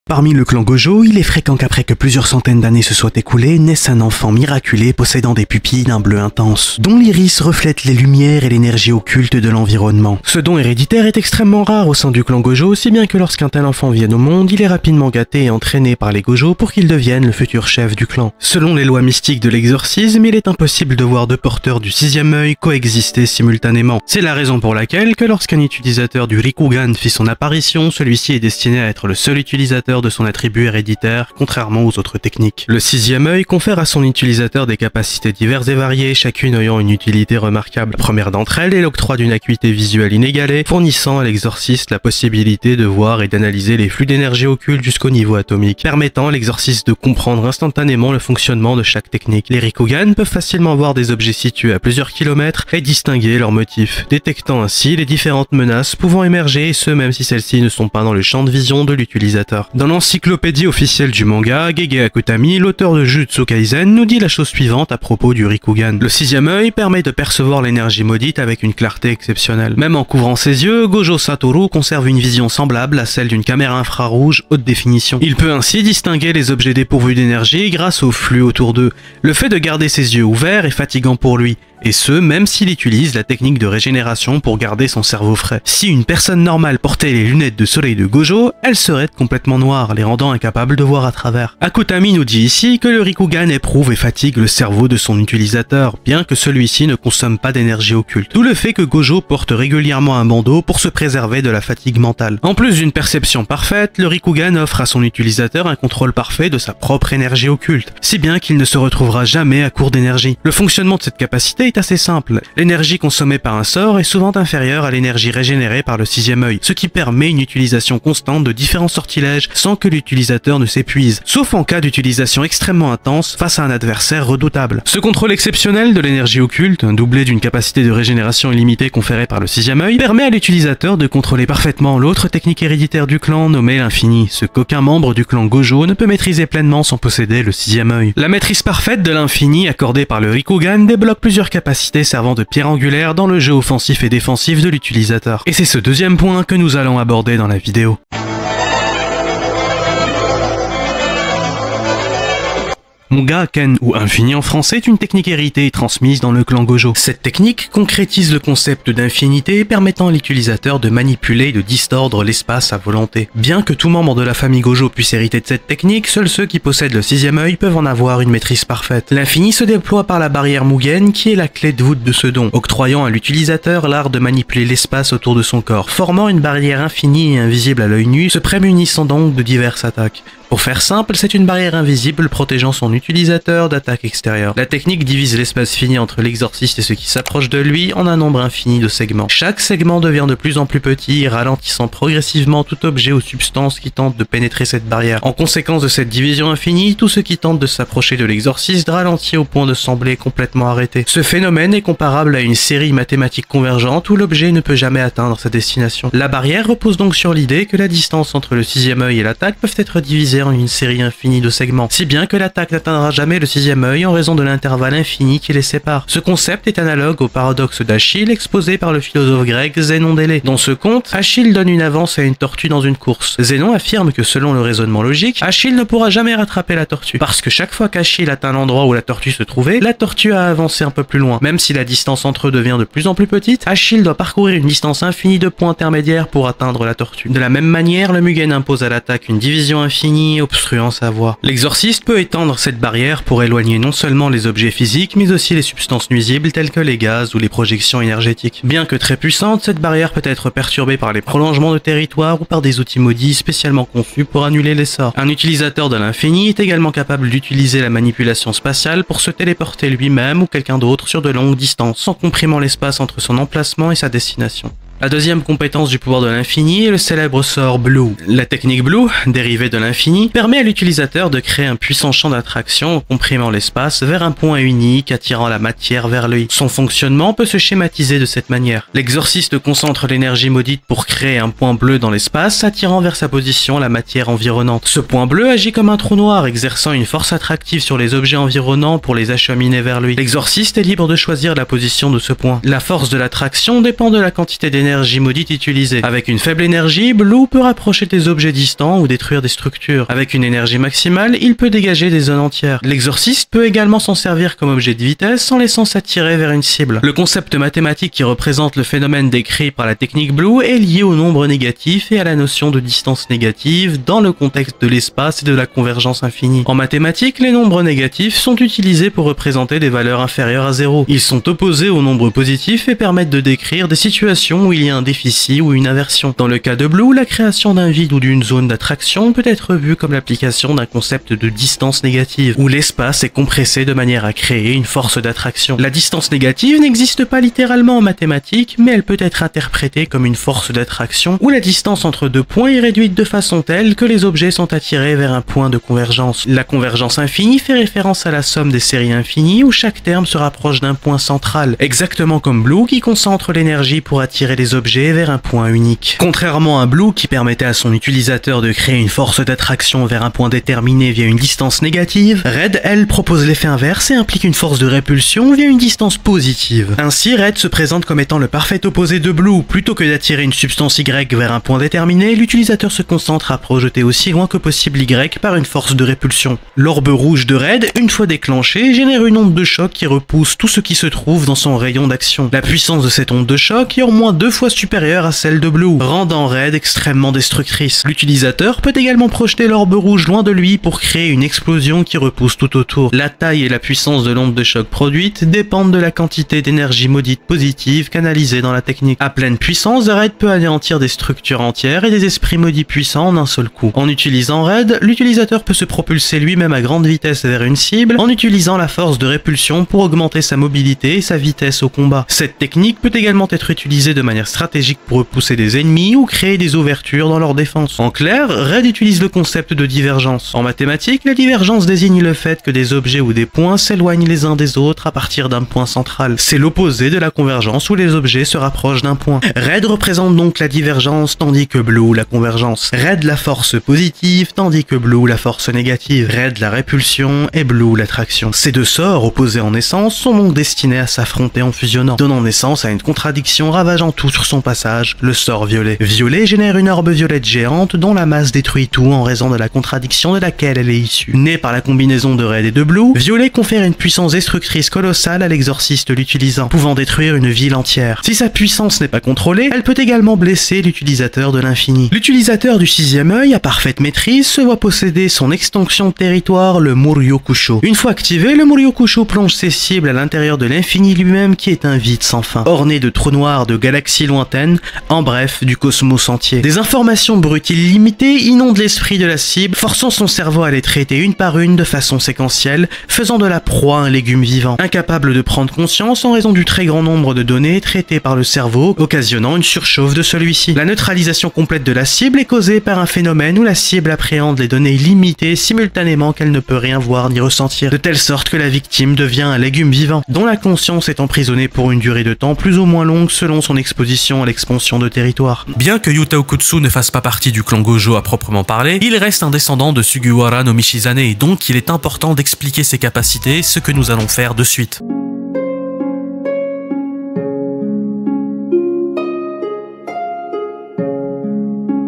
Parmi le clan Gojo, il est fréquent qu'après que plusieurs centaines d'années se soient écoulées, naisse un enfant miraculé possédant des pupilles d'un bleu intense, dont l'iris reflète les lumières et l'énergie occulte de l'environnement. Ce don héréditaire est extrêmement rare au sein du clan Gojo, si bien que lorsqu'un tel enfant vient au monde, il est rapidement gâté et entraîné par les Gojo pour qu'il devienne le futur chef du clan. Selon les lois mystiques de l'exorcisme, il est impossible de voir deux porteurs du sixième œil coexister simultanément. C'est la raison pour laquelle que lorsqu'un utilisateur du Rikugan fit son apparition, celui-ci est destiné à être le seul utilisateur de son attribut héréditaire, contrairement aux autres techniques. Le sixième œil confère à son utilisateur des capacités diverses et variées, chacune ayant une utilité remarquable. La première d'entre elles est l'octroi d'une acuité visuelle inégalée, fournissant à l'exorciste la possibilité de voir et d'analyser les flux d'énergie occulte jusqu'au niveau atomique, permettant à l'exorciste de comprendre instantanément le fonctionnement de chaque technique. Les Rikugan peuvent facilement voir des objets situés à plusieurs kilomètres et distinguer leurs motifs, détectant ainsi les différentes menaces pouvant émerger, et ce même si celles-ci ne sont pas dans le champ de vision de l'utilisateur. Dans l'encyclopédie officielle du manga, Gege Akutami, l'auteur de Jujutsu Kaisen, nous dit la chose suivante à propos du Rikugan. Le sixième œil permet de percevoir l'énergie maudite avec une clarté exceptionnelle. Même en couvrant ses yeux, Gojo Satoru conserve une vision semblable à celle d'une caméra infrarouge haute définition. Il peut ainsi distinguer les objets dépourvus d'énergie grâce au flux autour d'eux. Le fait de garder ses yeux ouverts est fatigant pour lui, et ce, même s'il utilise la technique de régénération pour garder son cerveau frais. Si une personne normale portait les lunettes de soleil de Gojo, elles seraient complètement noires, les rendant incapables de voir à travers. Akutami nous dit ici que le Rikugan éprouve et fatigue le cerveau de son utilisateur, bien que celui-ci ne consomme pas d'énergie occulte. D'où le fait que Gojo porte régulièrement un bandeau pour se préserver de la fatigue mentale. En plus d'une perception parfaite, le Rikugan offre à son utilisateur un contrôle parfait de sa propre énergie occulte, si bien qu'il ne se retrouvera jamais à court d'énergie. Le fonctionnement de cette capacité est assez simple. L'énergie consommée par un sort est souvent inférieure à l'énergie régénérée par le sixième œil, ce qui permet une utilisation constante de différents sortilèges sans que l'utilisateur ne s'épuise, sauf en cas d'utilisation extrêmement intense face à un adversaire redoutable. Ce contrôle exceptionnel de l'énergie occulte, doublé d'une capacité de régénération illimitée conférée par le sixième œil, permet à l'utilisateur de contrôler parfaitement l'autre technique héréditaire du clan nommée l'infini, ce qu'aucun membre du clan Gojo ne peut maîtriser pleinement sans posséder le sixième œil. La maîtrise parfaite de l'infini accordée par le Rikugan débloque plusieurs capacités servant de pierre angulaire dans le jeu offensif et défensif de l'utilisateur. Et c'est ce deuxième point que nous allons aborder dans la vidéo. Mugaken, ou infini en français, est une technique héritée et transmise dans le clan Gojo. Cette technique concrétise le concept d'infinité, permettant à l'utilisateur de manipuler et de distordre l'espace à volonté. Bien que tout membre de la famille Gojo puisse hériter de cette technique, seuls ceux qui possèdent le sixième œil peuvent en avoir une maîtrise parfaite. L'infini se déploie par la barrière Mugen, qui est la clé de voûte de ce don, octroyant à l'utilisateur l'art de manipuler l'espace autour de son corps, formant une barrière infinie et invisible à l'œil nu, se prémunissant donc de diverses attaques. Pour faire simple, c'est une barrière invisible protégeant son utilisateur d'attaques extérieures. La technique divise l'espace fini entre l'exorciste et ceux qui s'approchent de lui en un nombre infini de segments. Chaque segment devient de plus en plus petit, ralentissant progressivement tout objet ou substance qui tente de pénétrer cette barrière. En conséquence de cette division infinie, tout ce qui tente de s'approcher de l'exorciste ralentit au point de sembler complètement arrêté. Ce phénomène est comparable à une série mathématique convergente où l'objet ne peut jamais atteindre sa destination. La barrière repose donc sur l'idée que la distance entre le sixième œil et l'attaque peuvent être divisées en une série infinie de segments, si bien que l'attaque n'atteindra jamais le sixième œil en raison de l'intervalle infini qui les sépare. Ce concept est analogue au paradoxe d'Achille exposé par le philosophe grec Zénon d'Élée. Dans ce conte, Achille donne une avance à une tortue dans une course. Zénon affirme que selon le raisonnement logique, Achille ne pourra jamais rattraper la tortue, parce que chaque fois qu'Achille atteint l'endroit où la tortue se trouvait, la tortue a avancé un peu plus loin. Même si la distance entre eux devient de plus en plus petite, Achille doit parcourir une distance infinie de points intermédiaires pour atteindre la tortue. De la même manière, le Mugen impose à l'attaque une division infinie, obstruant sa voie. L'exorciste peut étendre cette barrière pour éloigner non seulement les objets physiques, mais aussi les substances nuisibles telles que les gaz ou les projections énergétiques. Bien que très puissante, cette barrière peut être perturbée par les prolongements de territoire ou par des outils maudits spécialement conçus pour annuler les sorts. Un utilisateur de l'infini est également capable d'utiliser la manipulation spatiale pour se téléporter lui-même ou quelqu'un d'autre sur de longues distances, sans comprimant l'espace entre son emplacement et sa destination. La deuxième compétence du pouvoir de l'infini est le célèbre sort Blue. La technique Blue, dérivée de l'infini, permet à l'utilisateur de créer un puissant champ d'attraction en comprimant l'espace vers un point unique, attirant la matière vers lui. Son fonctionnement peut se schématiser de cette manière. L'exorciste concentre l'énergie maudite pour créer un point bleu dans l'espace, attirant vers sa position la matière environnante. Ce point bleu agit comme un trou noir, exerçant une force attractive sur les objets environnants pour les acheminer vers lui. L'exorciste est libre de choisir la position de ce point. La force de l'attraction dépend de la quantité d'énergie maudite utilisée. Avec une faible énergie, Blue peut rapprocher des objets distants ou détruire des structures. Avec une énergie maximale, il peut dégager des zones entières. L'exorciste peut également s'en servir comme objet de vitesse en laissant s'attirer vers une cible. Le concept mathématique qui représente le phénomène décrit par la technique Blue est lié au nombre négatif et à la notion de distance négative dans le contexte de l'espace et de la convergence infinie. En mathématiques, les nombres négatifs sont utilisés pour représenter des valeurs inférieures à 0. Ils sont opposés aux nombres positifs et permettent de décrire des situations où il y a un déficit ou une inversion. Dans le cas de Blue, la création d'un vide ou d'une zone d'attraction peut être vue comme l'application d'un concept de distance négative, où l'espace est compressé de manière à créer une force d'attraction. La distance négative n'existe pas littéralement en mathématiques, mais elle peut être interprétée comme une force d'attraction, où la distance entre deux points est réduite de façon telle que les objets sont attirés vers un point de convergence. La convergence infinie fait référence à la somme des séries infinies, où chaque terme se rapproche d'un point central, exactement comme Blue qui concentre l'énergie pour attirer les objets vers un point unique. Contrairement à Blue qui permettait à son utilisateur de créer une force d'attraction vers un point déterminé via une distance négative, Red, elle, propose l'effet inverse et implique une force de répulsion via une distance positive. Ainsi, Red se présente comme étant le parfait opposé de Blue. Plutôt que d'attirer une substance Y vers un point déterminé, l'utilisateur se concentre à projeter aussi loin que possible Y par une force de répulsion. L'orbe rouge de Red, une fois déclenchée, génère une onde de choc qui repousse tout ce qui se trouve dans son rayon d'action. La puissance de cette onde de choc est au moins 2 fois supérieure à celle de Blue, rendant Red extrêmement destructrice. L'utilisateur peut également projeter l'orbe rouge loin de lui pour créer une explosion qui repousse tout autour. La taille et la puissance de l'onde de choc produite dépendent de la quantité d'énergie maudite positive canalisée dans la technique. À pleine puissance, Red peut anéantir des structures entières et des esprits maudits puissants en un seul coup. En utilisant Red, l'utilisateur peut se propulser lui-même à grande vitesse vers une cible en utilisant la force de répulsion pour augmenter sa mobilité et sa vitesse au combat. Cette technique peut également être utilisée de manière stratégique pour repousser des ennemis ou créer des ouvertures dans leur défense. En clair, Red utilise le concept de divergence. En mathématiques, la divergence désigne le fait que des objets ou des points s'éloignent les uns des autres à partir d'un point central. C'est l'opposé de la convergence où les objets se rapprochent d'un point. Red représente donc la divergence tandis que Blue la convergence. Red la force positive tandis que Blue la force négative. Red la répulsion et Blue l'attraction. Ces deux sorts, opposés en essence, sont donc destinés à s'affronter en fusionnant, donnant naissance à une contradiction ravageant tout sur son passage, le sort violet. Violet génère une orbe violette géante dont la masse détruit tout en raison de la contradiction de laquelle elle est issue. Née par la combinaison de Red et de Blue, Violet confère une puissance destructrice colossale à l'exorciste l'utilisant, pouvant détruire une ville entière. Si sa puissance n'est pas contrôlée, elle peut également blesser l'utilisateur de l'infini. L'utilisateur du sixième œil, à parfaite maîtrise, se voit posséder son extension de territoire, le Muryokusho. Une fois activé, le Muryokusho plonge ses cibles à l'intérieur de l'infini lui-même qui est un vide sans fin, orné de trous noirs, de galaxies lointaines, en bref, du cosmos entier. Des informations brutes illimitées inondent l'esprit de la cible, forçant son cerveau à les traiter une par une de façon séquentielle, faisant de la proie un légume vivant. Incapable de prendre conscience en raison du très grand nombre de données traitées par le cerveau, occasionnant une surchauffe de celui-ci. La neutralisation complète de la cible est causée par un phénomène où la cible appréhende les données limitées simultanément qu'elle ne peut rien voir ni ressentir, de telle sorte que la victime devient un légume vivant, dont la conscience est emprisonnée pour une durée de temps plus ou moins longue selon son exposition à l'expansion de territoire. Bien que Yuta Okutsu ne fasse pas partie du clan Gojo à proprement parler, il reste un descendant de Sugiwara no Michizane et donc il est important d'expliquer ses capacités, ce que nous allons faire de suite.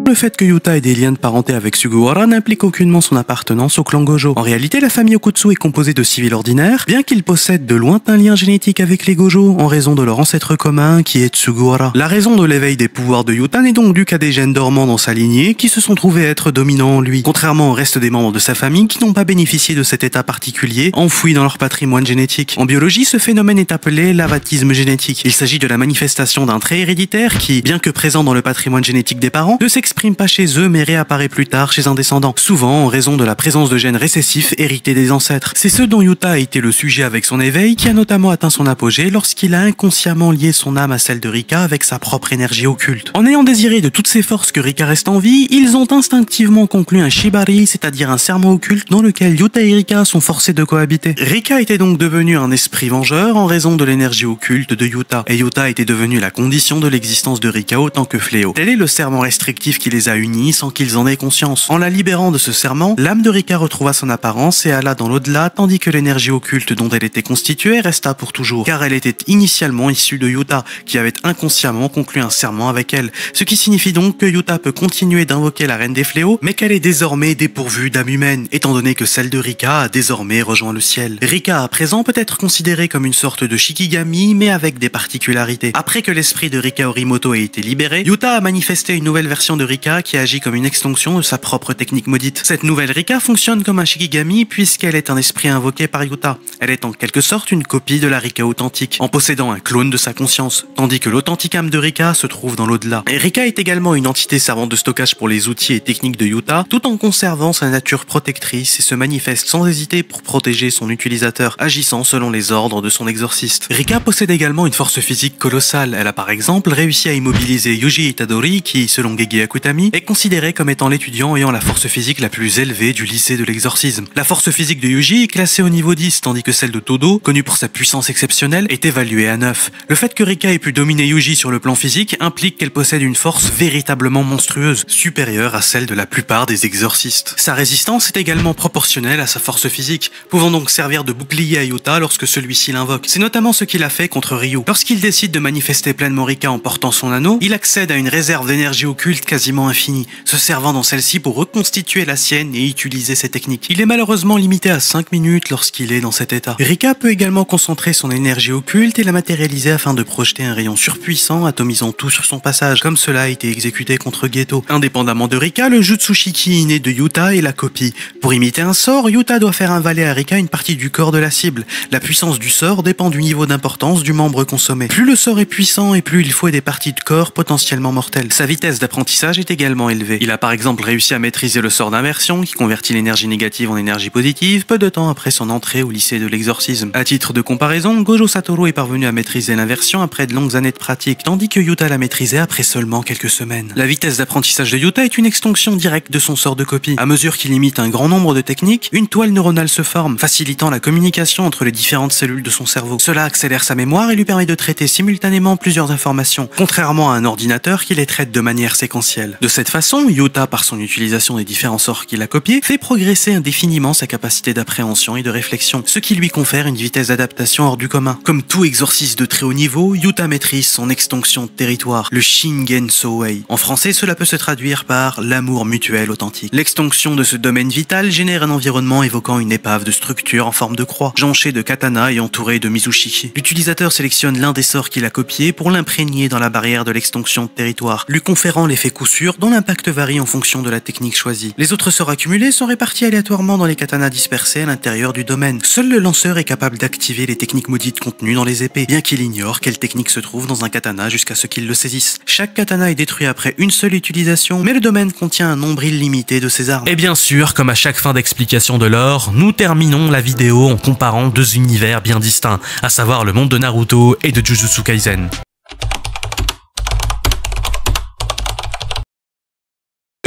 Le fait que Yuta ait des liens de parenté avec Sugiwara n'implique aucunement son appartenance au clan Gojo. En réalité, la famille Okutsu est composée de civils ordinaires, bien qu'ils possèdent de lointains liens génétiques avec les Gojo, en raison de leur ancêtre commun qui est Sugiwara. La raison de l'éveil des pouvoirs de Yuta n'est donc due qu'à des gènes dormants dans sa lignée qui se sont trouvés être dominants en lui, contrairement au reste des membres de sa famille qui n'ont pas bénéficié de cet état particulier enfoui dans leur patrimoine génétique. En biologie, ce phénomène est appelé l'avatisme génétique. Il s'agit de la manifestation d'un trait héréditaire qui, bien que présent dans le patrimoine génétique des parents, ne s'exprime s'exprime pas chez eux mais réapparaît plus tard chez un descendant, souvent en raison de la présence de gènes récessifs hérités des ancêtres. C'est ce dont Yuta a été le sujet avec son éveil, qui a notamment atteint son apogée lorsqu'il a inconsciemment lié son âme à celle de Rika avec sa propre énergie occulte. En ayant désiré de toutes ses forces que Rika reste en vie, ils ont instinctivement conclu un Shibari, c'est-à-dire un serment occulte dans lequel Yuta et Rika sont forcés de cohabiter. Rika était donc devenu un esprit vengeur en raison de l'énergie occulte de Yuta, et Yuta était devenu la condition de l'existence de Rika autant que fléau. Tel est le serment restrictif qui les a unis sans qu'ils en aient conscience. En la libérant de ce serment, l'âme de Rika retrouva son apparence et alla dans l'au-delà, tandis que l'énergie occulte dont elle était constituée resta pour toujours, car elle était initialement issue de Yuta, qui avait inconsciemment conclu un serment avec elle, ce qui signifie donc que Yuta peut continuer d'invoquer la reine des fléaux, mais qu'elle est désormais dépourvue d'âme humaine, étant donné que celle de Rika a désormais rejoint le ciel. Rika à présent peut être considérée comme une sorte de Shikigami, mais avec des particularités. Après que l'esprit de Rika Orimoto ait été libéré, Yuta a manifesté une nouvelle version de Rika qui agit comme une extension de sa propre technique maudite. Cette nouvelle Rika fonctionne comme un Shikigami puisqu'elle est un esprit invoqué par Yuta. Elle est en quelque sorte une copie de la Rika authentique, en possédant un clone de sa conscience, tandis que l'authentique âme de Rika se trouve dans l'au-delà. Rika est également une entité servant de stockage pour les outils et techniques de Yuta, tout en conservant sa nature protectrice et se manifeste sans hésiter pour protéger son utilisateur, agissant selon les ordres de son exorciste. Rika possède également une force physique colossale. Elle a par exemple réussi à immobiliser Yuji Itadori, qui, selon Gege Akutami, est considéré comme étant l'étudiant ayant la force physique la plus élevée du lycée de l'exorcisme. La force physique de Yuji est classée au niveau 10, tandis que celle de Todo, connue pour sa puissance exceptionnelle, est évaluée à 9. Le fait que Rika ait pu dominer Yuji sur le plan physique implique qu'elle possède une force véritablement monstrueuse, supérieure à celle de la plupart des exorcistes. Sa résistance est également proportionnelle à sa force physique, pouvant donc servir de bouclier à Yuta lorsque celui-ci l'invoque. C'est notamment ce qu'il a fait contre Ryu. Lorsqu'il décide de manifester pleinement Rika en portant son anneau, il accède à une réserve d'énergie occulte quasiment infinie, se servant dans celle-ci pour reconstituer la sienne et utiliser ses techniques. Il est malheureusement limité à 5 minutes lorsqu'il est dans cet état. Rika peut également concentrer son énergie occulte et la matérialiser afin de projeter un rayon surpuissant, atomisant tout sur son passage, comme cela a été exécuté contre Geto. Indépendamment de Rika, le Jutsushiki inné de Yuta est la copie. Pour imiter un sort, Yuta doit faire invaler à Rika une partie du corps de la cible. La puissance du sort dépend du niveau d'importance du membre consommé. Plus le sort est puissant et plus il faut des parties de corps potentiellement mortelles. Sa vitesse d'apprentissage est également élevée. Il a par exemple réussi à maîtriser le sort d'inversion qui convertit l'énergie négative en énergie positive peu de temps après son entrée au lycée de l'exorcisme. À titre de comparaison, Gojo Satoru est parvenu à maîtriser l'inversion après de longues années de pratique, tandis que Yuta l'a maîtrisé après seulement quelques semaines. La vitesse d'apprentissage de Yuta est une extension directe de son sort de copie. À mesure qu'il imite un grand nombre de techniques, une toile neuronale se forme, facilitant la communication entre les différentes cellules de son cerveau. Cela accélère sa mémoire et lui permet de traiter simultanément plusieurs informations, contrairement à un ordinateur qui les traite de manière séquentielle. De cette façon, Yuta, par son utilisation des différents sorts qu'il a copiés, fait progresser indéfiniment sa capacité d'appréhension et de réflexion, ce qui lui confère une vitesse d'adaptation hors du commun. Comme tout exorciste de très haut niveau, Yuta maîtrise son extension de territoire, le Shingen Souei. En français, cela peut se traduire par l'amour mutuel authentique. L'extension de ce domaine vital génère un environnement évoquant une épave de structure en forme de croix, jonchée de katana et entourée de Mizushiki. L'utilisateur sélectionne l'un des sorts qu'il a copié pour l'imprégner dans la barrière de l'extension de territoire, lui conférant l'effet coup sûr dont l'impact varie en fonction de la technique choisie. Les autres sorts accumulés sont répartis aléatoirement dans les katanas dispersés à l'intérieur du domaine. Seul le lanceur est capable d'activer les techniques maudites contenues dans les épées, bien qu'il ignore quelle technique se trouve dans un katana jusqu'à ce qu'il le saisisse. Chaque katana est détruit après une seule utilisation, mais le domaine contient un nombre illimité de ces armes. Et bien sûr, comme à chaque fin d'explication de lore, nous terminons la vidéo en comparant deux univers bien distincts, à savoir le monde de Naruto et de Jujutsu Kaisen.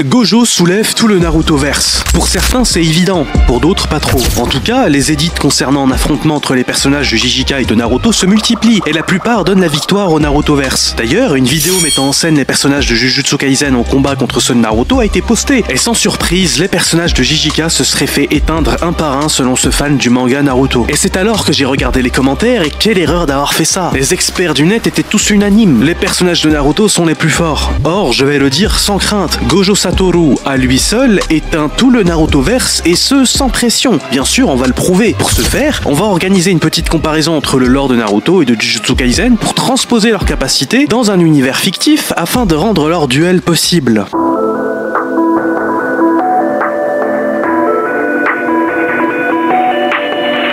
Gojo soulève tout le Naruto-verse. Pour certains, c'est évident, pour d'autres, pas trop. En tout cas, les édits concernant un affrontement entre les personnages de Jijika et de Naruto se multiplient, et la plupart donnent la victoire au Naruto-verse. D'ailleurs, une vidéo mettant en scène les personnages de Jujutsu Kaisen en combat contre ceux de Naruto a été postée, et sans surprise, les personnages de Jijika se seraient fait éteindre un par un selon ce fan du manga Naruto. Et c'est alors que j'ai regardé les commentaires, et quelle erreur d'avoir fait ça. Les experts du net étaient tous unanimes, les personnages de Naruto sont les plus forts. Or, je vais le dire sans crainte, Gojo Satoru, à lui seul, éteint tout le Naruto-verse et ce, sans pression. Bien sûr, on va le prouver. Pour ce faire, on va organiser une petite comparaison entre le lore de Naruto et de Jujutsu Kaisen pour transposer leurs capacités dans un univers fictif afin de rendre leur duel possible.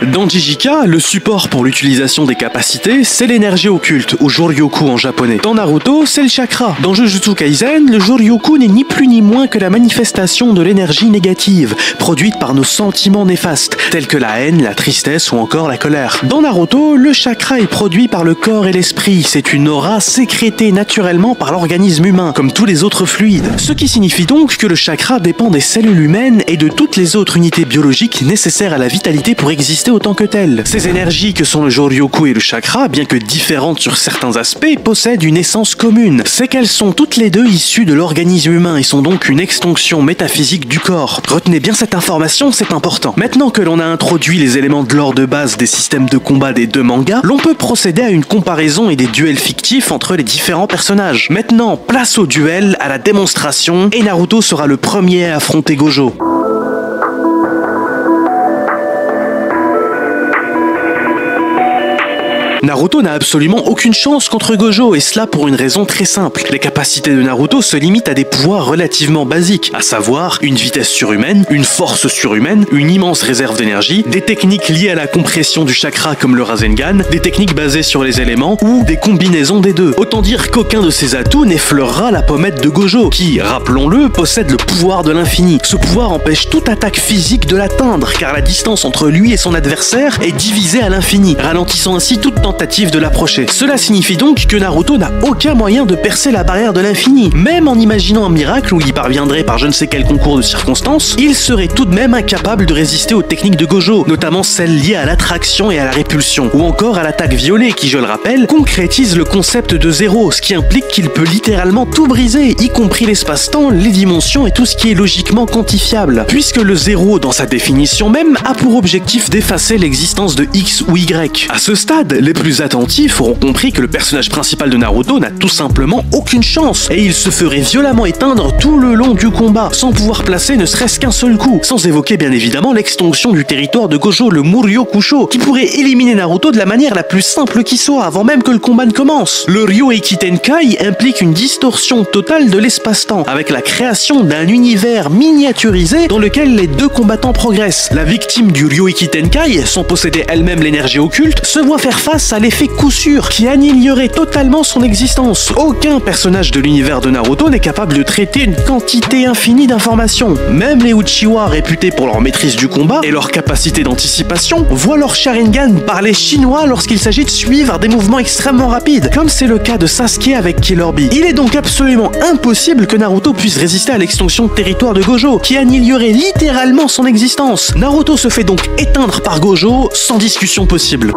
Dans JJK, le support pour l'utilisation des capacités, c'est l'énergie occulte, ou Joryoku en japonais. Dans Naruto, c'est le chakra. Dans Jujutsu Kaisen, le Joryoku n'est ni plus ni moins que la manifestation de l'énergie négative, produite par nos sentiments néfastes, tels que la haine, la tristesse ou encore la colère. Dans Naruto, le chakra est produit par le corps et l'esprit. C'est une aura sécrétée naturellement par l'organisme humain, comme tous les autres fluides. Ce qui signifie donc que le chakra dépend des cellules humaines et de toutes les autres unités biologiques nécessaires à la vitalité pour exister autant que telles. Ces énergies que sont le Joryoku et le chakra, bien que différentes sur certains aspects, possèdent une essence commune. C'est qu'elles sont toutes les deux issues de l'organisme humain et sont donc une extension métaphysique du corps. Retenez bien cette information, c'est important. Maintenant que l'on a introduit les éléments de l'ordre de base des systèmes de combat des deux mangas, l'on peut procéder à une comparaison et des duels fictifs entre les différents personnages. Maintenant, place au duel, à la démonstration, et Naruto sera le premier à affronter Gojo. Naruto n'a absolument aucune chance contre Gojo, et cela pour une raison très simple. Les capacités de Naruto se limitent à des pouvoirs relativement basiques, à savoir une vitesse surhumaine, une force surhumaine, une immense réserve d'énergie, des techniques liées à la compression du chakra comme le Rasengan, des techniques basées sur les éléments ou des combinaisons des deux. Autant dire qu'aucun de ces atouts n'effleurera la pommette de Gojo, qui, rappelons-le, possède le pouvoir de l'infini. Ce pouvoir empêche toute attaque physique de l'atteindre, car la distance entre lui et son adversaire est divisée à l'infini, ralentissant ainsi toute tentative de l'approcher. Cela signifie donc que Naruto n'a aucun moyen de percer la barrière de l'infini. Même en imaginant un miracle où il y parviendrait par je ne sais quel concours de circonstances, il serait tout de même incapable de résister aux techniques de Gojo, notamment celles liées à l'attraction et à la répulsion, ou encore à l'attaque violet qui, je le rappelle, concrétise le concept de zéro, ce qui implique qu'il peut littéralement tout briser, y compris l'espace-temps, les dimensions et tout ce qui est logiquement quantifiable, puisque le zéro, dans sa définition même, a pour objectif d'effacer l'existence de X ou Y. À ce stade, les plus attentifs auront compris que le personnage principal de Naruto n'a tout simplement aucune chance, et il se ferait violemment éteindre tout le long du combat, sans pouvoir placer ne serait-ce qu'un seul coup, sans évoquer bien évidemment l'extension du territoire de Gojo, le Muryokusho, qui pourrait éliminer Naruto de la manière la plus simple qui soit, avant même que le combat ne commence. Le Ryoeki Tenkai implique une distorsion totale de l'espace-temps, avec la création d'un univers miniaturisé dans lequel les deux combattants progressent. La victime du Ryoeki Tenkai, sans posséder elle-même l'énergie occulte, se voit faire face à l'effet coup sûr qui annihilerait totalement son existence. Aucun personnage de l'univers de Naruto n'est capable de traiter une quantité infinie d'informations. Même les Uchiwa, réputés pour leur maîtrise du combat et leur capacité d'anticipation, voient leur Sharingan parler chinois lorsqu'il s'agit de suivre des mouvements extrêmement rapides, comme c'est le cas de Sasuke avec Killer Bee. Il est donc absolument impossible que Naruto puisse résister à l'extension de territoire de Gojo, qui annihilerait littéralement son existence. Naruto se fait donc éteindre par Gojo sans discussion possible.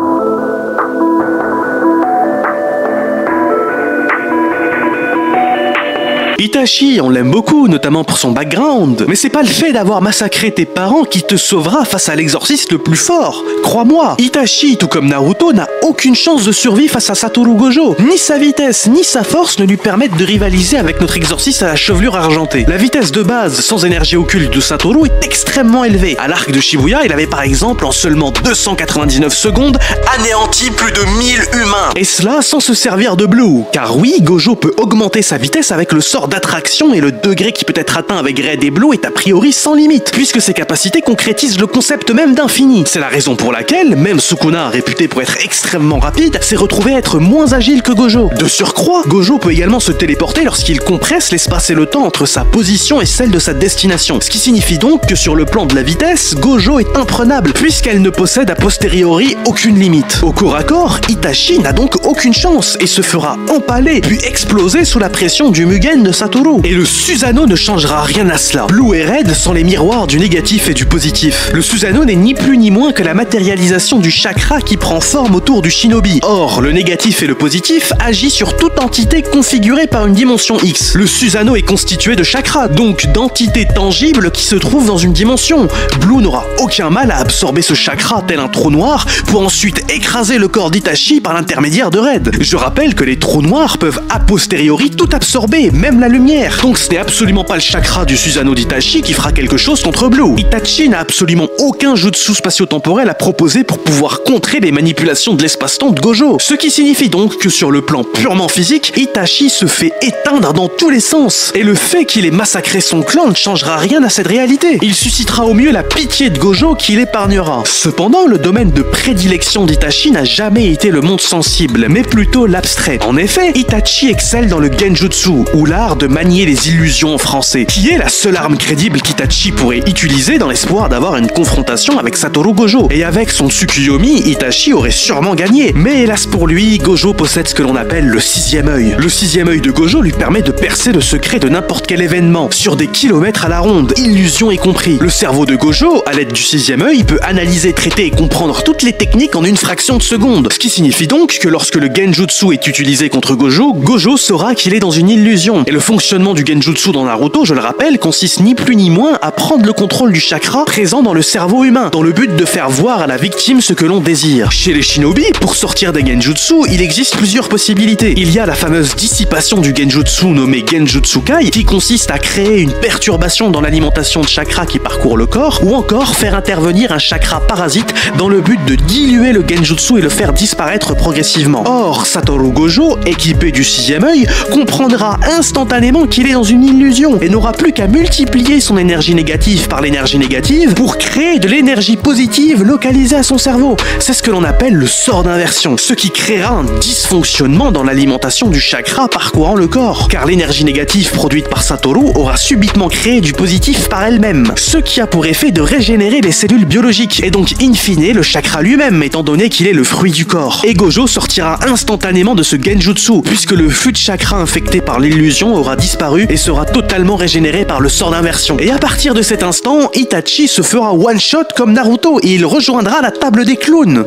Itachi, on l'aime beaucoup, notamment pour son background, mais c'est pas le fait d'avoir massacré tes parents qui te sauvera face à l'exorciste le plus fort. Crois-moi, Itachi, tout comme Naruto, n'a aucune chance de survie face à Satoru Gojo. Ni sa vitesse, ni sa force ne lui permettent de rivaliser avec notre exorciste à la chevelure argentée. La vitesse de base, sans énergie occulte de Satoru, est extrêmement élevée. À l'arc de Shibuya, il avait par exemple, en seulement 299 secondes, anéanti plus de 1000 humains. Et cela sans se servir de Blue. Car oui, Gojo peut augmenter sa vitesse avec le sort d'attraction et le degré qui peut être atteint avec Red et Blue est a priori sans limite, puisque ses capacités concrétisent le concept même d'infini. C'est la raison pour laquelle, même Sukuna, réputé pour être extrêmement rapide, s'est retrouvé être moins agile que Gojo. De surcroît, Gojo peut également se téléporter lorsqu'il compresse l'espace et le temps entre sa position et celle de sa destination, ce qui signifie donc que sur le plan de la vitesse, Gojo est imprenable, puisqu'elle ne possède a posteriori aucune limite. Au corps à corps, Itachi n'a donc aucune chance et se fera empaler, puis exploser sous la pression du Mugen de Satoru. Et le Susanoo ne changera rien à cela. Blue et Red sont les miroirs du négatif et du positif. Le Susanoo n'est ni plus ni moins que la matérialisation du chakra qui prend forme autour du shinobi. Or, le négatif et le positif agissent sur toute entité configurée par une dimension X. Le Susanoo est constitué de chakras, donc d'entités tangibles qui se trouvent dans une dimension. Blue n'aura aucun mal à absorber ce chakra tel un trou noir pour ensuite écraser le corps d'Itachi par l'intermédiaire de Red. Je rappelle que les trous noirs peuvent a posteriori tout absorber, même la lumière. Donc ce n'est absolument pas le chakra du Susanoo d'Itachi qui fera quelque chose contre Blue. Itachi n'a absolument aucun jutsu spatio-temporel à proposer pour pouvoir contrer les manipulations de l'espace-temps de Gojo. Ce qui signifie donc que sur le plan purement physique, Itachi se fait éteindre dans tous les sens. Et le fait qu'il ait massacré son clan ne changera rien à cette réalité. Il suscitera au mieux la pitié de Gojo qui l'épargnera. Cependant, le domaine de prédilection d'Itachi n'a jamais été le monde sensible, mais plutôt l'abstrait. En effet, Itachi excelle dans le Genjutsu, ou l'art de manier les illusions en français, qui est la seule arme crédible qu'Itachi pourrait utiliser dans l'espoir d'avoir une confrontation avec Satoru Gojo. Et avec son Tsukuyomi, Itachi aurait sûrement gagné. Mais hélas pour lui, Gojo possède ce que l'on appelle le sixième œil. Le sixième œil de Gojo lui permet de percer le secret de n'importe quel événement, sur des kilomètres à la ronde, illusion y compris. Le cerveau de Gojo, à l'aide du sixième œil, peut analyser, traiter et comprendre toutes les techniques en une fraction de seconde. Ce qui signifie donc que lorsque le Genjutsu est utilisé contre Gojo, Gojo saura qu'il est dans une illusion. Et le fonctionnement du Genjutsu dans Naruto, je le rappelle, consiste ni plus ni moins à prendre le contrôle du chakra présent dans le cerveau humain, dans le but de faire voir à la victime ce que l'on désire. Chez les shinobi, pour sortir des Genjutsu, il existe plusieurs possibilités. Il y a la fameuse dissipation du Genjutsu nommée Genjutsukai, qui consiste à créer une perturbation dans l'alimentation de chakra qui parcourt le corps, ou encore faire intervenir un chakra parasite dans le but de diluer le Genjutsu et le faire disparaître progressivement. Or, Satoru Gojo, équipé du sixième œil, comprendra instantanément qu'il est dans une illusion et n'aura plus qu'à multiplier son énergie négative par l'énergie négative pour créer de l'énergie positive localisée à son cerveau. C'est ce que l'on appelle le sort d'inversion, ce qui créera un dysfonctionnement dans l'alimentation du chakra parcourant le corps, car l'énergie négative produite par Satoru aura subitement créé du positif par elle-même, ce qui a pour effet de régénérer les cellules biologiques, et donc in fine le chakra lui-même, étant donné qu'il est le fruit du corps. Et Gojo sortira instantanément de ce Genjutsu, puisque le flux de chakra infecté par l'illusion aura disparu et sera totalement régénéré par le sort d'inversion. Et à partir de cet instant, Itachi se fera one-shot comme Naruto, et il rejoindra la table des clowns.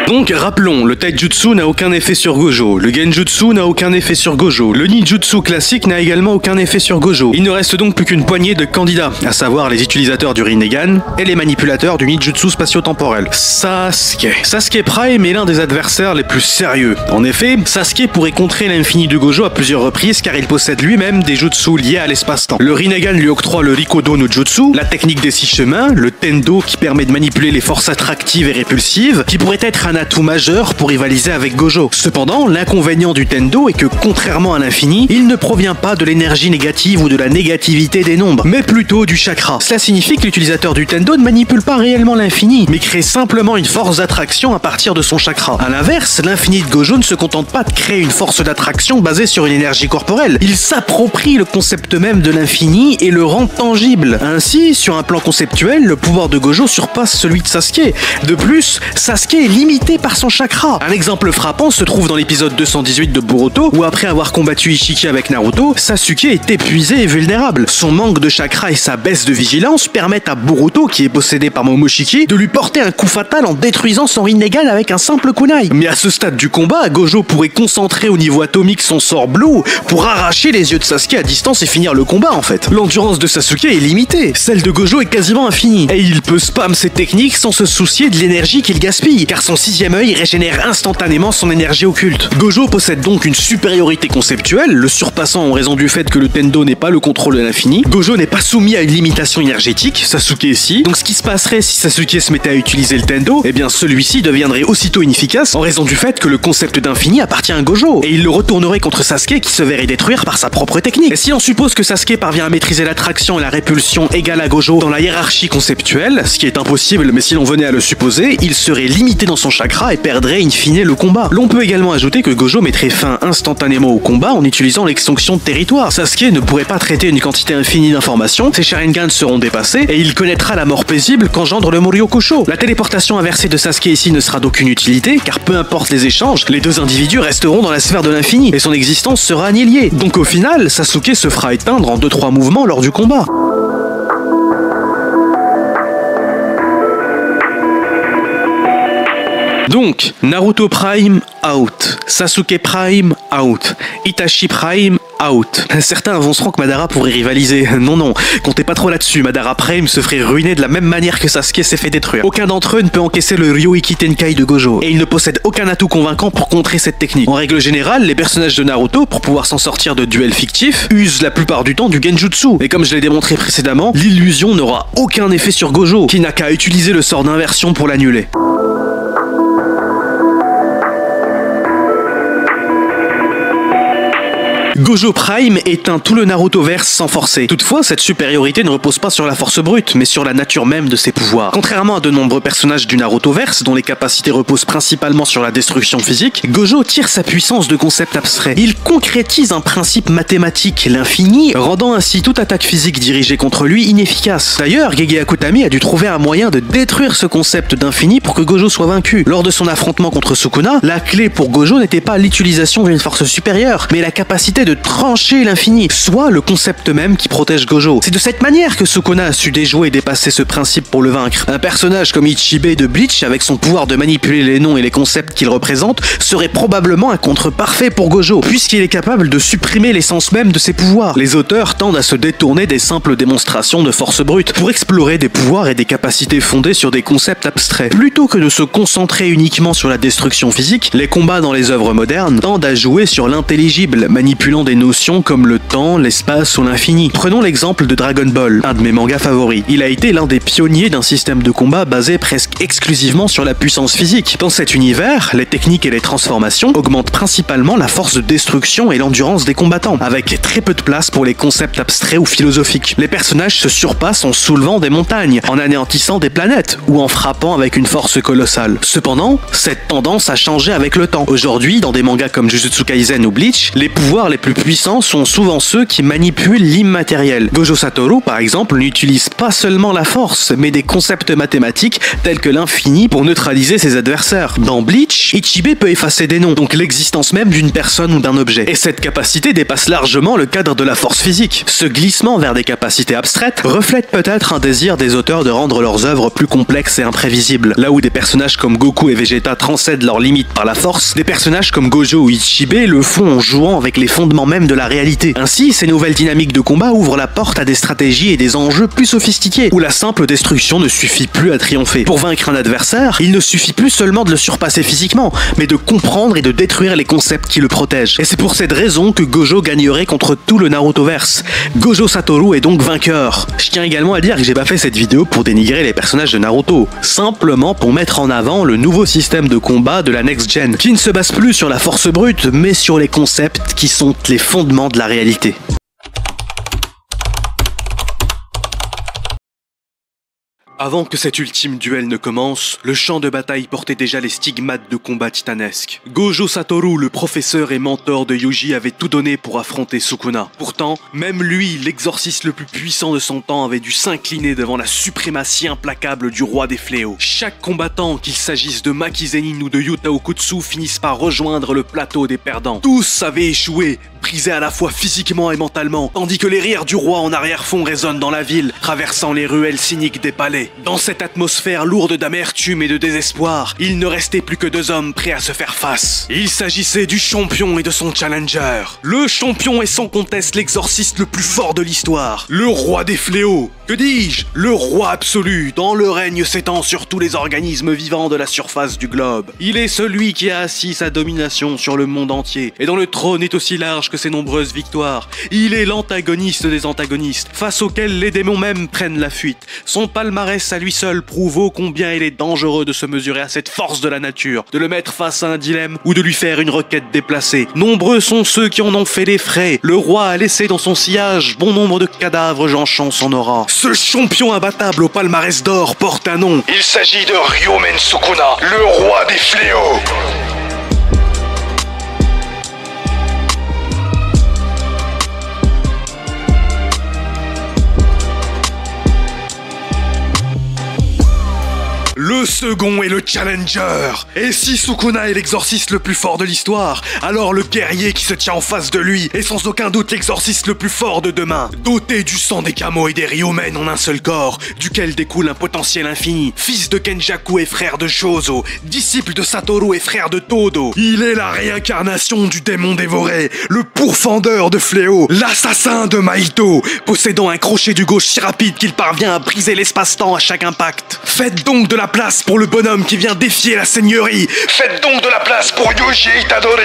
Donc rappelons, le taijutsu n'a aucun effet sur Gojo, le genjutsu n'a aucun effet sur Gojo, le ninjutsu classique n'a également aucun effet sur Gojo. Il ne reste donc plus qu'une poignée de candidats, à savoir les utilisateurs du Rinnegan et les manipulateurs du ninjutsu spatio-temporel. Sasuke. Sasuke Prime est l'un des adversaires les plus sérieux. En effet, Sasuke pourrait contrer l'infini de Gojo à plusieurs reprises car il possède lui-même des jutsu liés à l'espace-temps. Le Rinnegan lui octroie le Rikodo no Jutsu, la technique des 6 chemins, le Tendo qui permet de manipuler les forces attractives et répulsives, qui pourrait être un atout majeur pour rivaliser avec Gojo. Cependant, l'inconvénient du Tendo est que, contrairement à l'infini, il ne provient pas de l'énergie négative ou de la négativité des nombres, mais plutôt du chakra. Cela signifie que l'utilisateur du Tendo ne manipule pas réellement l'infini, mais crée simplement une force d'attraction à partir de son chakra. A l'inverse, l'infini de Gojo ne se contente pas de créer une force d'attraction basée sur une énergie corporelle. Il s'approprie le concept même de l'infini et le rend tangible. Ainsi, sur un plan conceptuel, le pouvoir de Gojo surpasse celui de Sasuke. De plus, Sasuke est limité par son chakra. Un exemple frappant se trouve dans l'épisode 218 de Boruto, où après avoir combattu Ishiki avec Naruto, Sasuke est épuisé et vulnérable. Son manque de chakra et sa baisse de vigilance permettent à Boruto, qui est possédé par Momoshiki, de lui porter un coup fatal en détruisant son Rinnegan avec un simple kunai. Mais à ce stade du combat, Gojo pourrait concentrer au niveau atomique son sort Blue pour arracher les yeux de Sasuke à distance et finir le combat en fait. L'endurance de Sasuke est limitée, celle de Gojo est quasiment infinie, et il peut spam ses techniques sans se soucier de l'énergie qu'il gaspille, car son sixième œil régénère instantanément son énergie occulte. Gojo possède donc une supériorité conceptuelle, le surpassant en raison du fait que le Tendo n'est pas le contrôle de l'infini. Gojo n'est pas soumis à une limitation énergétique, Sasuke si. Donc ce qui se passerait si Sasuke se mettait à utiliser le Tendo, eh bien celui-ci deviendrait aussitôt inefficace en raison du fait que le concept d'infini appartient à Gojo, et il le retournerait contre Sasuke qui se verrait détruire par sa propre technique. Et si on suppose que Sasuke parvient à maîtriser l'attraction et la répulsion égale à Gojo dans la hiérarchie conceptuelle, ce qui est impossible mais si l'on venait à le supposer, il serait limité dans son chakra et perdrait in fine le combat. L'on peut également ajouter que Gojo mettrait fin instantanément au combat en utilisant l'extinction de territoire. Sasuke ne pourrait pas traiter une quantité infinie d'informations, ses Sharingan seront dépassés et il connaîtra la mort paisible qu'engendre le Moriokusho. La téléportation inversée de Sasuke ici ne sera d'aucune utilité car peu importe les échanges, les deux individus resteront dans la sphère de l'infini et son existence sera annihilée. Donc au final, Sasuke se fera éteindre en 2-3 mouvements lors du combat. Donc, Naruto Prime, out. Sasuke Prime, out. Itachi Prime, out. Certains avanceront que Madara pourrait rivaliser. Non, comptez pas trop là-dessus. Madara Prime se ferait ruiner de la même manière que Sasuke s'est fait détruire. Aucun d'entre eux ne peut encaisser le Ryoiki Tenkai de Gojo, et il ne possède aucun atout convaincant pour contrer cette technique. En règle générale, les personnages de Naruto, pour pouvoir s'en sortir de duels fictifs, usent la plupart du temps du Genjutsu. Et comme je l'ai démontré précédemment, l'illusion n'aura aucun effet sur Gojo, qui n'a qu'à utiliser le sort d'inversion pour l'annuler. Gojo Prime éteint tout le Narutoverse sans forcer. Toutefois, cette supériorité ne repose pas sur la force brute, mais sur la nature même de ses pouvoirs. Contrairement à de nombreux personnages du Narutoverse, dont les capacités reposent principalement sur la destruction physique, Gojo tire sa puissance de concepts abstraits. Il concrétise un principe mathématique, l'infini, rendant ainsi toute attaque physique dirigée contre lui inefficace. D'ailleurs, Gege Akutami a dû trouver un moyen de détruire ce concept d'infini pour que Gojo soit vaincu. Lors de son affrontement contre Sukuna, la clé pour Gojo n'était pas l'utilisation d'une force supérieure, mais la capacité de trancher l'infini, soit le concept même qui protège Gojo. C'est de cette manière que Sukuna a su déjouer et dépasser ce principe pour le vaincre. Un personnage comme Ichibe de Bleach, avec son pouvoir de manipuler les noms et les concepts qu'il représente, serait probablement un contre parfait pour Gojo, puisqu'il est capable de supprimer l'essence même de ses pouvoirs. Les auteurs tendent à se détourner des simples démonstrations de force brute pour explorer des pouvoirs et des capacités fondées sur des concepts abstraits. Plutôt que de se concentrer uniquement sur la destruction physique, les combats dans les œuvres modernes tendent à jouer sur l'intelligible, manipulant des notions comme le temps, l'espace ou l'infini. Prenons l'exemple de Dragon Ball, un de mes mangas favoris. Il a été l'un des pionniers d'un système de combat basé presque exclusivement sur la puissance physique. Dans cet univers, les techniques et les transformations augmentent principalement la force de destruction et l'endurance des combattants, avec très peu de place pour les concepts abstraits ou philosophiques. Les personnages se surpassent en soulevant des montagnes, en anéantissant des planètes ou en frappant avec une force colossale. Cependant, cette tendance a changé avec le temps. Aujourd'hui, dans des mangas comme Jujutsu Kaisen ou Bleach, les pouvoirs les plus puissants sont souvent ceux qui manipulent l'immatériel. Gojo Satoru, par exemple, n'utilise pas seulement la force, mais des concepts mathématiques tels que l'infini pour neutraliser ses adversaires. Dans Bleach, Ichibe peut effacer des noms, donc l'existence même d'une personne ou d'un objet. Et cette capacité dépasse largement le cadre de la force physique. Ce glissement vers des capacités abstraites reflète peut-être un désir des auteurs de rendre leurs œuvres plus complexes et imprévisibles. Là où des personnages comme Goku et Vegeta transcèdent leurs limites par la force, des personnages comme Gojo ou Ichibe le font en jouant avec les fondements même de la réalité. Ainsi, ces nouvelles dynamiques de combat ouvrent la porte à des stratégies et des enjeux plus sophistiqués, où la simple destruction ne suffit plus à triompher. Pour vaincre un adversaire, il ne suffit plus seulement de le surpasser physiquement, mais de comprendre et de détruire les concepts qui le protègent. Et c'est pour cette raison que Gojo gagnerait contre tout le Narutoverse. Gojo Satoru est donc vainqueur. Je tiens également à dire que j'ai pas fait cette vidéo pour dénigrer les personnages de Naruto, simplement pour mettre en avant le nouveau système de combat de la Next Gen, qui ne se base plus sur la force brute, mais sur les concepts qui sont les fondements de la réalité. Avant que cet ultime duel ne commence, le champ de bataille portait déjà les stigmates de combat titanesques. Gojo Satoru, le professeur et mentor de Yuji, avait tout donné pour affronter Sukuna. Pourtant, même lui, l'exorciste le plus puissant de son temps, avait dû s'incliner devant la suprématie implacable du roi des fléaux. Chaque combattant, qu'il s'agisse de Maki Zenin ou de Yuta Okutsu, finissent par rejoindre le plateau des perdants. Tous avaient échoué, brisés à la fois physiquement et mentalement, tandis que les rires du roi en arrière-fond résonnent dans la ville, traversant les ruelles cyniques des palais. Dans cette atmosphère lourde d'amertume et de désespoir, il ne restait plus que deux hommes prêts à se faire face. Il s'agissait du champion et de son challenger. Le champion est sans conteste l'exorciste le plus fort de l'histoire, le roi des fléaux. Que dis-je? Le roi absolu, dont le règne s'étend sur tous les organismes vivants de la surface du globe. Il est celui qui a assis sa domination sur le monde entier, et dont le trône est aussi large que ses nombreuses victoires. Il est l'antagoniste des antagonistes, face auxquels les démons même prennent la fuite. Son palmarès à lui seul prouve ô combien il est dangereux de se mesurer à cette force de la nature, de le mettre face à un dilemme ou de lui faire une requête déplacée. Nombreux sont ceux qui en ont fait les frais. Le roi a laissé dans son sillage bon nombre de cadavres jonchant son aura. Ce champion imbattable au palmarès d'or porte un nom. Il s'agit de Ryomen Sukuna, le roi des fléaux. Le second est le challenger. Et si Sukuna est l'exorciste le plus fort de l'histoire, alors le guerrier qui se tient en face de lui est sans aucun doute l'exorciste le plus fort de demain. Doté du sang des Kamo et des Ryomen en un seul corps, duquel découle un potentiel infini, fils de Kenjaku et frère de Shozo, disciple de Satoru et frère de Todo, il est la réincarnation du démon dévoré, le pourfendeur de fléau, l'assassin de Mahito, possédant un crochet du gauche si rapide qu'il parvient à briser l'espace-temps à chaque impact. Faites donc de la place pour le bonhomme qui vient défier la seigneurie. Faites donc de la place pour Yuji Itadori.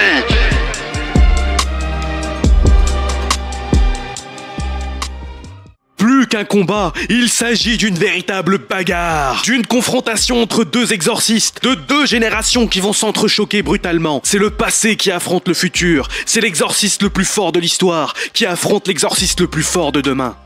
Plus qu'un combat, il s'agit d'une véritable bagarre, d'une confrontation entre deux exorcistes, de deux générations qui vont s'entrechoquer brutalement. C'est le passé qui affronte le futur, c'est l'exorciste le plus fort de l'histoire qui affronte l'exorciste le plus fort de demain.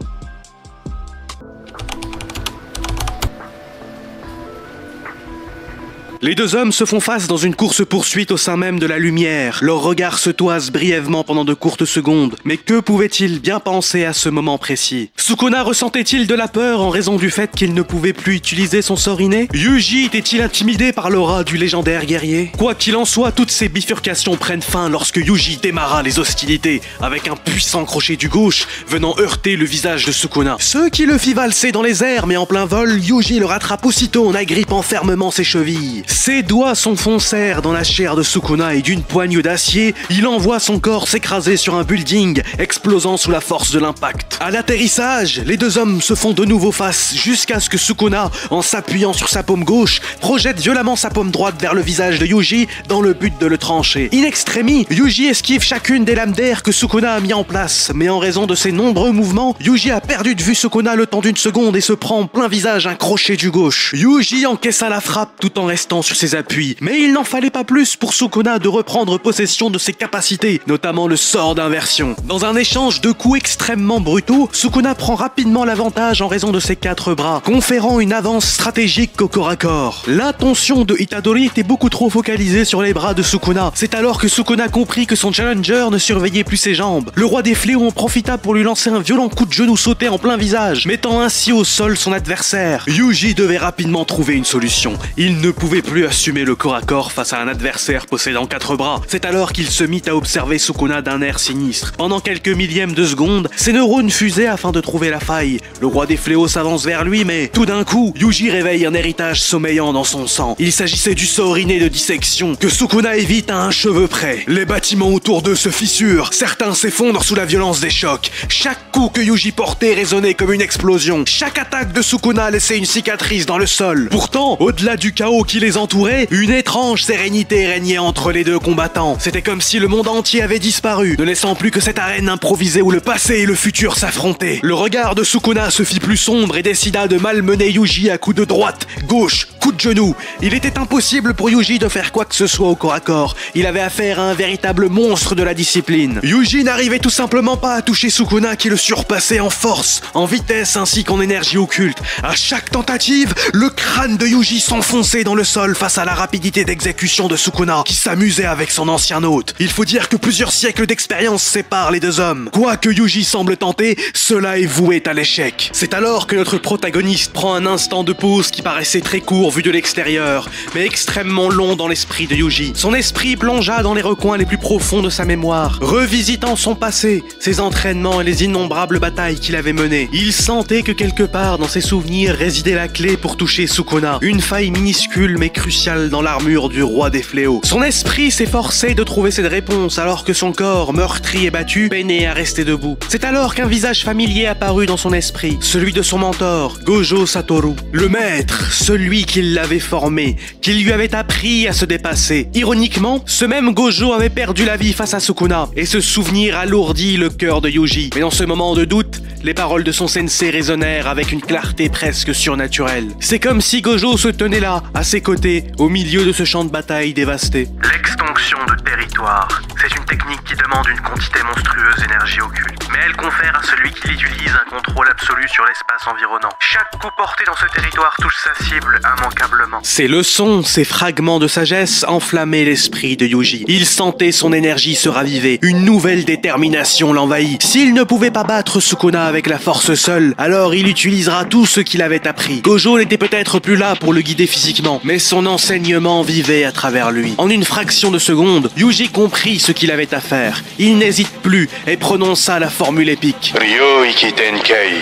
Les deux hommes se font face dans une course-poursuite au sein même de la lumière. Leurs regards se toisent brièvement pendant de courtes secondes. Mais que pouvait-il bien penser à ce moment précis? Sukuna ressentait-il de la peur en raison du fait qu'il ne pouvait plus utiliser son sort inné? Yuji était-il intimidé par l'aura du légendaire guerrier? Quoi qu'il en soit, toutes ces bifurcations prennent fin lorsque Yuji démarra les hostilités, avec un puissant crochet du gauche venant heurter le visage de Sukuna. Ce qui le fit valser dans les airs, mais en plein vol, Yuji le rattrape aussitôt en agrippant fermement ses chevilles. Ses doigts s'enfoncèrent dans la chair de Sukuna et d'une poigne d'acier, il envoie son corps s'écraser sur un building, explosant sous la force de l'impact. À l'atterrissage, les deux hommes se font de nouveau face, jusqu'à ce que Sukuna, en s'appuyant sur sa paume gauche, projette violemment sa paume droite vers le visage de Yuji dans le but de le trancher. In extremis, Yuji esquive chacune des lames d'air que Sukuna a mis en place, mais en raison de ses nombreux mouvements, Yuji a perdu de vue Sukuna le temps d'une seconde et se prend en plein visage un crochet du gauche. Yuji encaissa la frappe tout en restant sur ses appuis, mais il n'en fallait pas plus pour Sukuna de reprendre possession de ses capacités, notamment le sort d'inversion. Dans un échange de coups extrêmement brutaux, Sukuna prend rapidement l'avantage en raison de ses 4 bras, conférant une avance stratégique au corps à corps. L'attention de Itadori était beaucoup trop focalisée sur les bras de Sukuna. C'est alors que Sukuna comprit que son challenger ne surveillait plus ses jambes. Le roi des fléaux en profita pour lui lancer un violent coup de genou sauté en plein visage, mettant ainsi au sol son adversaire. Yuji devait rapidement trouver une solution. Il ne pouvait plus assumer le corps à corps face à un adversaire possédant 4 bras. C'est alors qu'il se mit à observer Sukuna d'un air sinistre. Pendant quelques millièmes de seconde, ses neurones fusaient afin de trouver la faille. Le roi des fléaux s'avance vers lui, mais tout d'un coup, Yuji réveille un héritage sommeillant dans son sang. Il s'agissait du sort inné de dissection que Sukuna évite à un cheveu près. Les bâtiments autour d'eux se fissurent, certains s'effondrent sous la violence des chocs. Chaque coup que Yuji portait résonnait comme une explosion. Chaque attaque de Sukuna laissait une cicatrice dans le sol. Pourtant, au-delà du chaos qui les entourait, une étrange sérénité régnait entre les deux combattants. C'était comme si le monde entier avait disparu, ne laissant plus que cette arène improvisée où le passé et le futur s'affrontaient. Le regard de Sukuna se fit plus sombre et décida de malmener Yuji à coups de droite, gauche, coup de genou. Il était impossible pour Yuji de faire quoi que ce soit au corps à corps. Il avait affaire à un véritable monstre de la discipline. Yuji n'arrivait tout simplement pas à toucher Sukuna qui le surpassait en force, en vitesse ainsi qu'en énergie occulte. À chaque tentative, le crâne de Yuji s'enfonçait dans le sol face à la rapidité d'exécution de Sukuna qui s'amusait avec son ancien hôte. Il faut dire que plusieurs siècles d'expérience séparent les deux hommes. Quoi que Yuji semble tenter, cela est voué à l'échec. C'est alors que notre protagoniste prend un instant de pause qui paraissait très court vu de l'extérieur, mais extrêmement long dans l'esprit de Yuji. Son esprit plongea dans les recoins les plus profonds de sa mémoire, revisitant son passé, ses entraînements et les innombrables batailles qu'il avait menées. Il sentait que quelque part dans ses souvenirs résidait la clé pour toucher Sukuna, une faille minuscule mais cruciale dans l'armure du roi des fléaux. Son esprit s'efforçait de trouver cette réponse alors que son corps, meurtri et battu, peinait à rester debout. C'est alors qu'un visage familier apparut dans son esprit, celui de son mentor, Gojo Satoru. Le maître, celui qui l'avait formé, qui lui avait appris à se dépasser. Ironiquement, ce même Gojo avait perdu la vie face à Sukuna, et ce souvenir alourdit le cœur de Yuji. Mais dans ce moment de doute, les paroles de son sensei résonnèrent avec une clarté presque surnaturelle. C'est comme si Gojo se tenait là, à ses côtés, au milieu de ce champ de bataille dévasté. L'extension de territoire, c'est une technique qui demande une quantité monstrueuse d'énergie occulte, mais elle confère à celui qui l'utilise un contrôle absolu sur l'espace environnant. Chaque coup porté dans ce territoire touche sa cible immanquablement. Ces leçons, ces fragments de sagesse enflammaient l'esprit de Yuji. Il sentait son énergie se raviver, une nouvelle détermination l'envahit. S'il ne pouvait pas battre Sukuna avec avec la force seul, alors il utilisera tout ce qu'il avait appris. Gojo n'était peut-être plus là pour le guider physiquement, mais son enseignement vivait à travers lui. En une fraction de seconde, Yuji comprit ce qu'il avait à faire. Il n'hésite plus et prononça la formule épique. Ryoiki Tenkei.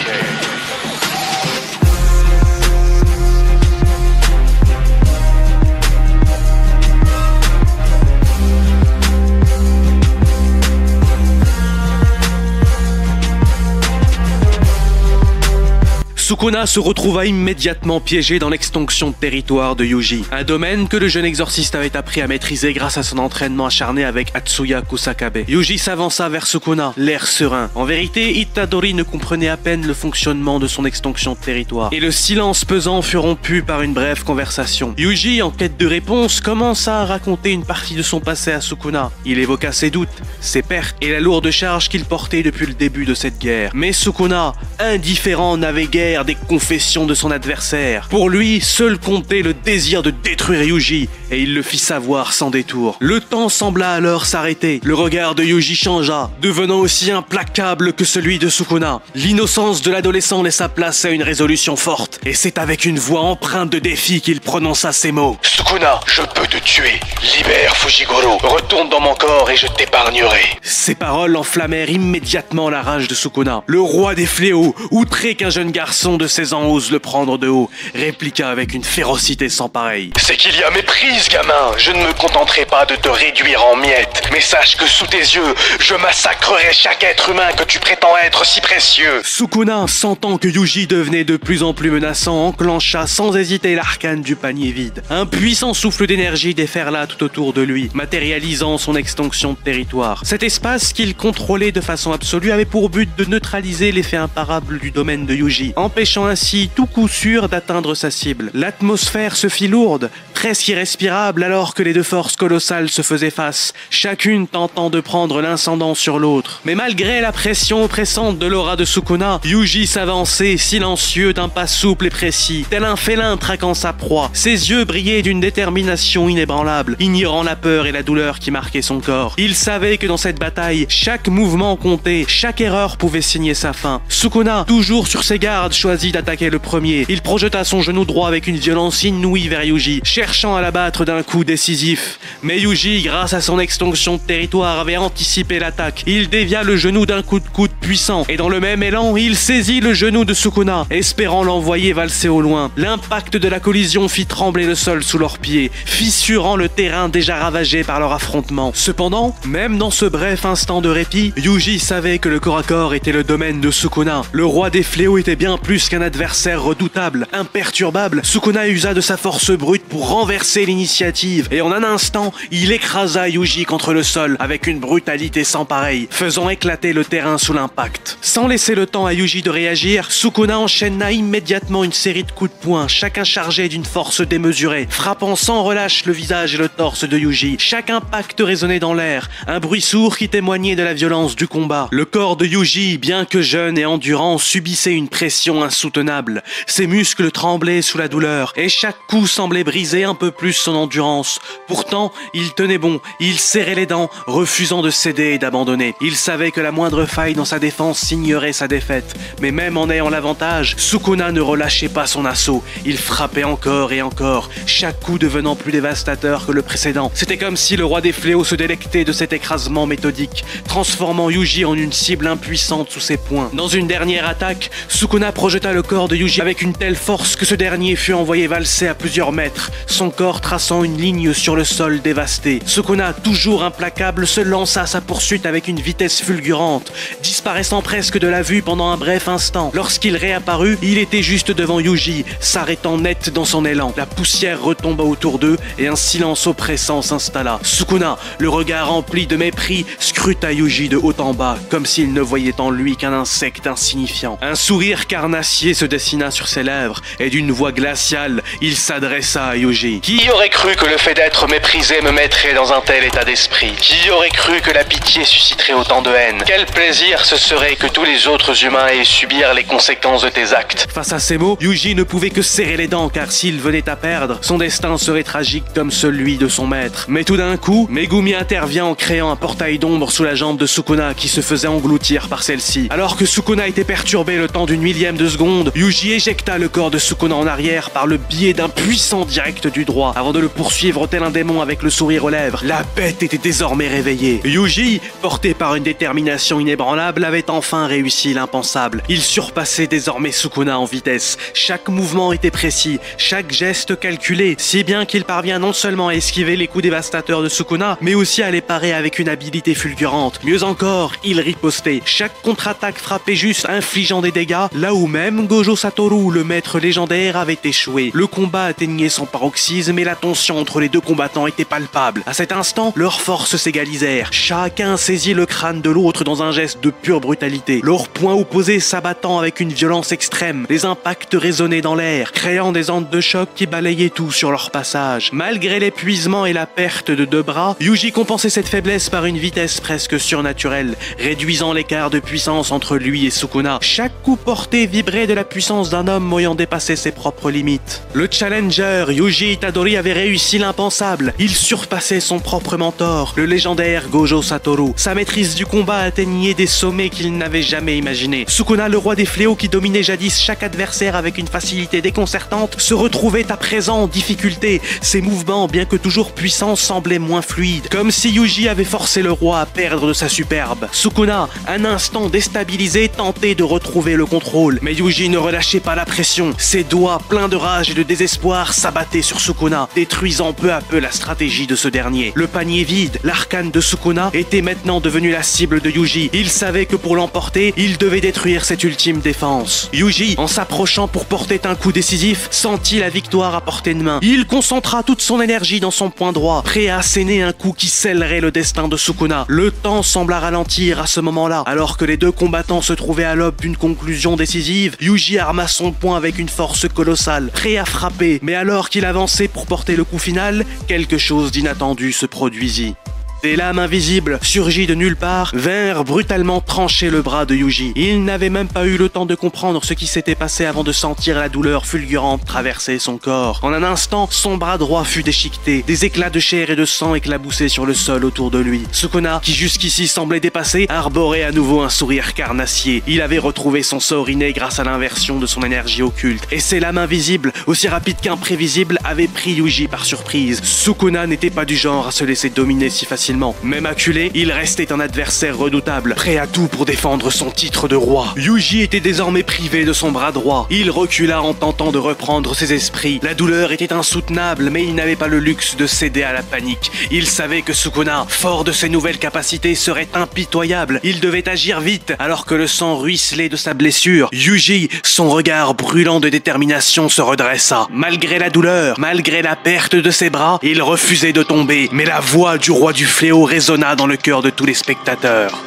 Sukuna se retrouva immédiatement piégé dans l'extinction de territoire de Yuji, un domaine que le jeune exorciste avait appris à maîtriser grâce à son entraînement acharné avec Atsuya Kusakabe. Yuji s'avança vers Sukuna, l'air serein. En vérité, Itadori ne comprenait à peine le fonctionnement de son extinction de territoire, et le silence pesant fut rompu par une brève conversation. Yuji, en quête de réponse, commença à raconter une partie de son passé à Sukuna. Il évoqua ses doutes, ses pertes et la lourde charge qu'il portait depuis le début de cette guerre. Mais Sukuna, indifférent, n'avait guère des confessions de son adversaire. Pour lui, seul comptait le désir de détruire Yuji, et il le fit savoir sans détour. Le temps sembla alors s'arrêter. Le regard de Yuji changea, devenant aussi implacable que celui de Sukuna. L'innocence de l'adolescent laissa place à une résolution forte, et c'est avec une voix empreinte de défi qu'il prononça ces mots. Sukuna, je peux te tuer. Libère Fujigoro. Retourne dans mon corps et je t'épargnerai. Ces paroles enflammèrent immédiatement la rage de Sukuna. Le roi des fléaux, outré qu'un jeune garçon de 16 ans ose le prendre de haut, répliqua avec une férocité sans pareille. C'est qu'il y a méprise, gamin. Je ne me contenterai pas de te réduire en miettes. Mais sache que sous tes yeux, je massacrerai chaque être humain que tu prétends être si précieux. Sukuna, sentant que Yuji devenait de plus en plus menaçant, enclencha sans hésiter l'arcane du panier vide. Un puissant souffle d'énergie déferla tout autour de lui, matérialisant son extinction de territoire. Cet espace qu'il contrôlait de façon absolue avait pour but de neutraliser l'effet imparable du domaine de Yuji, empêchant ainsi tout coup sûr d'atteindre sa cible. L'atmosphère se fit lourde, presque irrespirable alors que les deux forces colossales se faisaient face, chacune tentant de prendre l'incendant sur l'autre. Mais malgré la pression oppressante de l'aura de Sukuna, Yuji s'avançait silencieux d'un pas souple et précis, tel un félin traquant sa proie. Ses yeux brillaient d'une détermination inébranlable, ignorant la peur et la douleur qui marquaient son corps. Il savait que dans cette bataille, chaque mouvement comptait, chaque erreur pouvait signer sa fin. Sukuna, toujours sur ses gardes, choisit d'attaquer le premier. Il projeta son genou droit avec une violence inouïe vers Yuji, cherchant à l'abattre d'un coup décisif. Mais Yuji, grâce à son extinction de territoire, avait anticipé l'attaque. Il dévia le genou d'un coup de coude puissant, et dans le même élan, il saisit le genou de Sukuna, espérant l'envoyer valser au loin. L'impact de la collision fit trembler le sol sous leurs pieds, fissurant le terrain déjà ravagé par leur affrontement. Cependant, même dans ce bref instant de répit, Yuji savait que le corps à corps était le domaine de Sukuna. Le roi des fléaux était bien plus qu'un adversaire redoutable, imperturbable. Sukuna usa de sa force brute pour renverser l'initiative, et en un instant, il écrasa Yuji contre le sol avec une brutalité sans pareille, faisant éclater le terrain sous l'impact. Sans laisser le temps à Yuji de réagir, Sukuna enchaîna immédiatement une série de coups de poing, chacun chargé d'une force démesurée, frappant sans relâche le visage et le torse de Yuji. Chaque impact résonnait dans l'air, un bruit sourd qui témoignait de la violence du combat. Le corps de Yuji, bien que jeune et endurant, subissait une pression insoutenable. Ses muscles tremblaient sous la douleur, et chaque coup semblait briser un peu plus son endurance. Pourtant, il tenait bon, il serrait les dents, refusant de céder et d'abandonner. Il savait que la moindre faille dans sa défense signerait sa défaite, mais même en ayant l'avantage, Sukuna ne relâchait pas son assaut. Il frappait encore et encore, chaque coup devenant plus dévastateur que le précédent. C'était comme si le roi des fléaux se délectait de cet écrasement méthodique, transformant Yuji en une cible impuissante sous ses poings. Dans une dernière attaque, Sukuna projeta le corps de Yuji avec une telle force que ce dernier fut envoyé valser à plusieurs mètres, son corps traçant une ligne sur le sol dévasté. Sukuna, toujours implacable, se lança à sa poursuite avec une vitesse fulgurante, disparaissant presque de la vue pendant un bref instant. Lorsqu'il réapparut, il était juste devant Yuji, s'arrêtant net dans son élan. La poussière retomba autour d'eux et un silence oppressant s'installa. Sukuna, le regard rempli de mépris, scruta Yuji de haut en bas, comme s'il ne voyait en lui qu'un insecte insignifiant. Un sourire carnal carnassier se dessina sur ses lèvres et d'une voix glaciale, il s'adressa à Yuji. Qui aurait cru que le fait d'être méprisé me mettrait dans un tel état d'esprit? Qui aurait cru que la pitié susciterait autant de haine? Quel plaisir ce serait que tous les autres humains aient subir les conséquences de tes actes. Face à ces mots, Yuji ne pouvait que serrer les dents car s'il venait à perdre, son destin serait tragique comme celui de son maître. Mais tout d'un coup, Megumi intervient en créant un portail d'ombre sous la jambe de Sukuna qui se faisait engloutir par celle-ci. Alors que Sukuna était perturbé le temps d'une millième de seconde, Yuji éjecta le corps de Sukuna en arrière par le biais d'un puissant direct du droit avant de le poursuivre tel un démon avec le sourire aux lèvres. La bête était désormais réveillée. Yuji, porté par une détermination inébranlable, avait enfin réussi l'impensable. Il surpassait désormais Sukuna en vitesse. Chaque mouvement était précis, chaque geste calculé, si bien qu'il parvient non seulement à esquiver les coups dévastateurs de Sukuna, mais aussi à les parer avec une habileté fulgurante. Mieux encore, il ripostait. Chaque contre-attaque frappait juste, infligeant des dégâts, là où même Gojo Satoru, le maître légendaire, avait échoué. Le combat atteignait son paroxysme et la tension entre les deux combattants était palpable. À cet instant, leurs forces s'égalisèrent. Chacun saisit le crâne de l'autre dans un geste de pure brutalité. Leurs poings opposés s'abattant avec une violence extrême. Les impacts résonnaient dans l'air, créant des ondes de choc qui balayaient tout sur leur passage. Malgré l'épuisement et la perte de deux bras, Yuji compensait cette faiblesse par une vitesse presque surnaturelle, réduisant l'écart de puissance entre lui et Sukuna. Chaque coup porté vibrait de la puissance d'un homme ayant dépassé ses propres limites. Le challenger, Yuji Itadori, avait réussi l'impensable. Il surpassait son propre mentor, le légendaire Gojo Satoru. Sa maîtrise du combat atteignait des sommets qu'il n'avait jamais imaginés. Sukuna, le roi des fléaux qui dominait jadis chaque adversaire avec une facilité déconcertante, se retrouvait à présent en difficulté. Ses mouvements, bien que toujours puissants, semblaient moins fluides, comme si Yuji avait forcé le roi à perdre de sa superbe. Sukuna, un instant déstabilisé, tentait de retrouver le contrôle, mais Yuji ne relâchait pas la pression. Ses doigts, pleins de rage et de désespoir, s'abattaient sur Sukuna, détruisant peu à peu la stratégie de ce dernier. Le panier vide, l'arcane de Sukuna, était maintenant devenu la cible de Yuji. Il savait que pour l'emporter, il devait détruire cette ultime défense. Yuji, en s'approchant pour porter un coup décisif, sentit la victoire à portée de main. Il concentra toute son énergie dans son poing droit, prêt à asséner un coup qui scellerait le destin de Sukuna. Le temps sembla ralentir à ce moment-là. Alors que les deux combattants se trouvaient à l'aube d'une conclusion décisive, Yuji arma son poing avec une force colossale, prêt à frapper. Mais alors qu'il avançait pour porter le coup final, quelque chose d'inattendu se produisit. Des lames invisibles, surgies de nulle part, vinrent brutalement trancher le bras de Yuji. Il n'avait même pas eu le temps de comprendre ce qui s'était passé avant de sentir la douleur fulgurante traverser son corps. En un instant, son bras droit fut déchiqueté. Des éclats de chair et de sang éclaboussaient sur le sol autour de lui. Sukuna, qui jusqu'ici semblait dépassé, arborait à nouveau un sourire carnassier. Il avait retrouvé son sort inné grâce à l'inversion de son énergie occulte. Et ces lames invisibles, aussi rapides qu'imprévisibles, avaient pris Yuji par surprise. Sukuna n'était pas du genre à se laisser dominer si facilement. Même acculé, il restait un adversaire redoutable, prêt à tout pour défendre son titre de roi. Yuji était désormais privé de son bras droit. Il recula en tentant de reprendre ses esprits. La douleur était insoutenable, mais il n'avait pas le luxe de céder à la panique. Il savait que Sukuna, fort de ses nouvelles capacités, serait impitoyable. Il devait agir vite, alors que le sang ruisselait de sa blessure. Yuji, son regard brûlant de détermination, se redressa. Malgré la douleur, malgré la perte de ses bras, il refusait de tomber. Mais la voix du roi du fléau résonna dans le cœur de tous les spectateurs.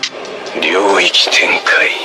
Ryoiki Tenkai.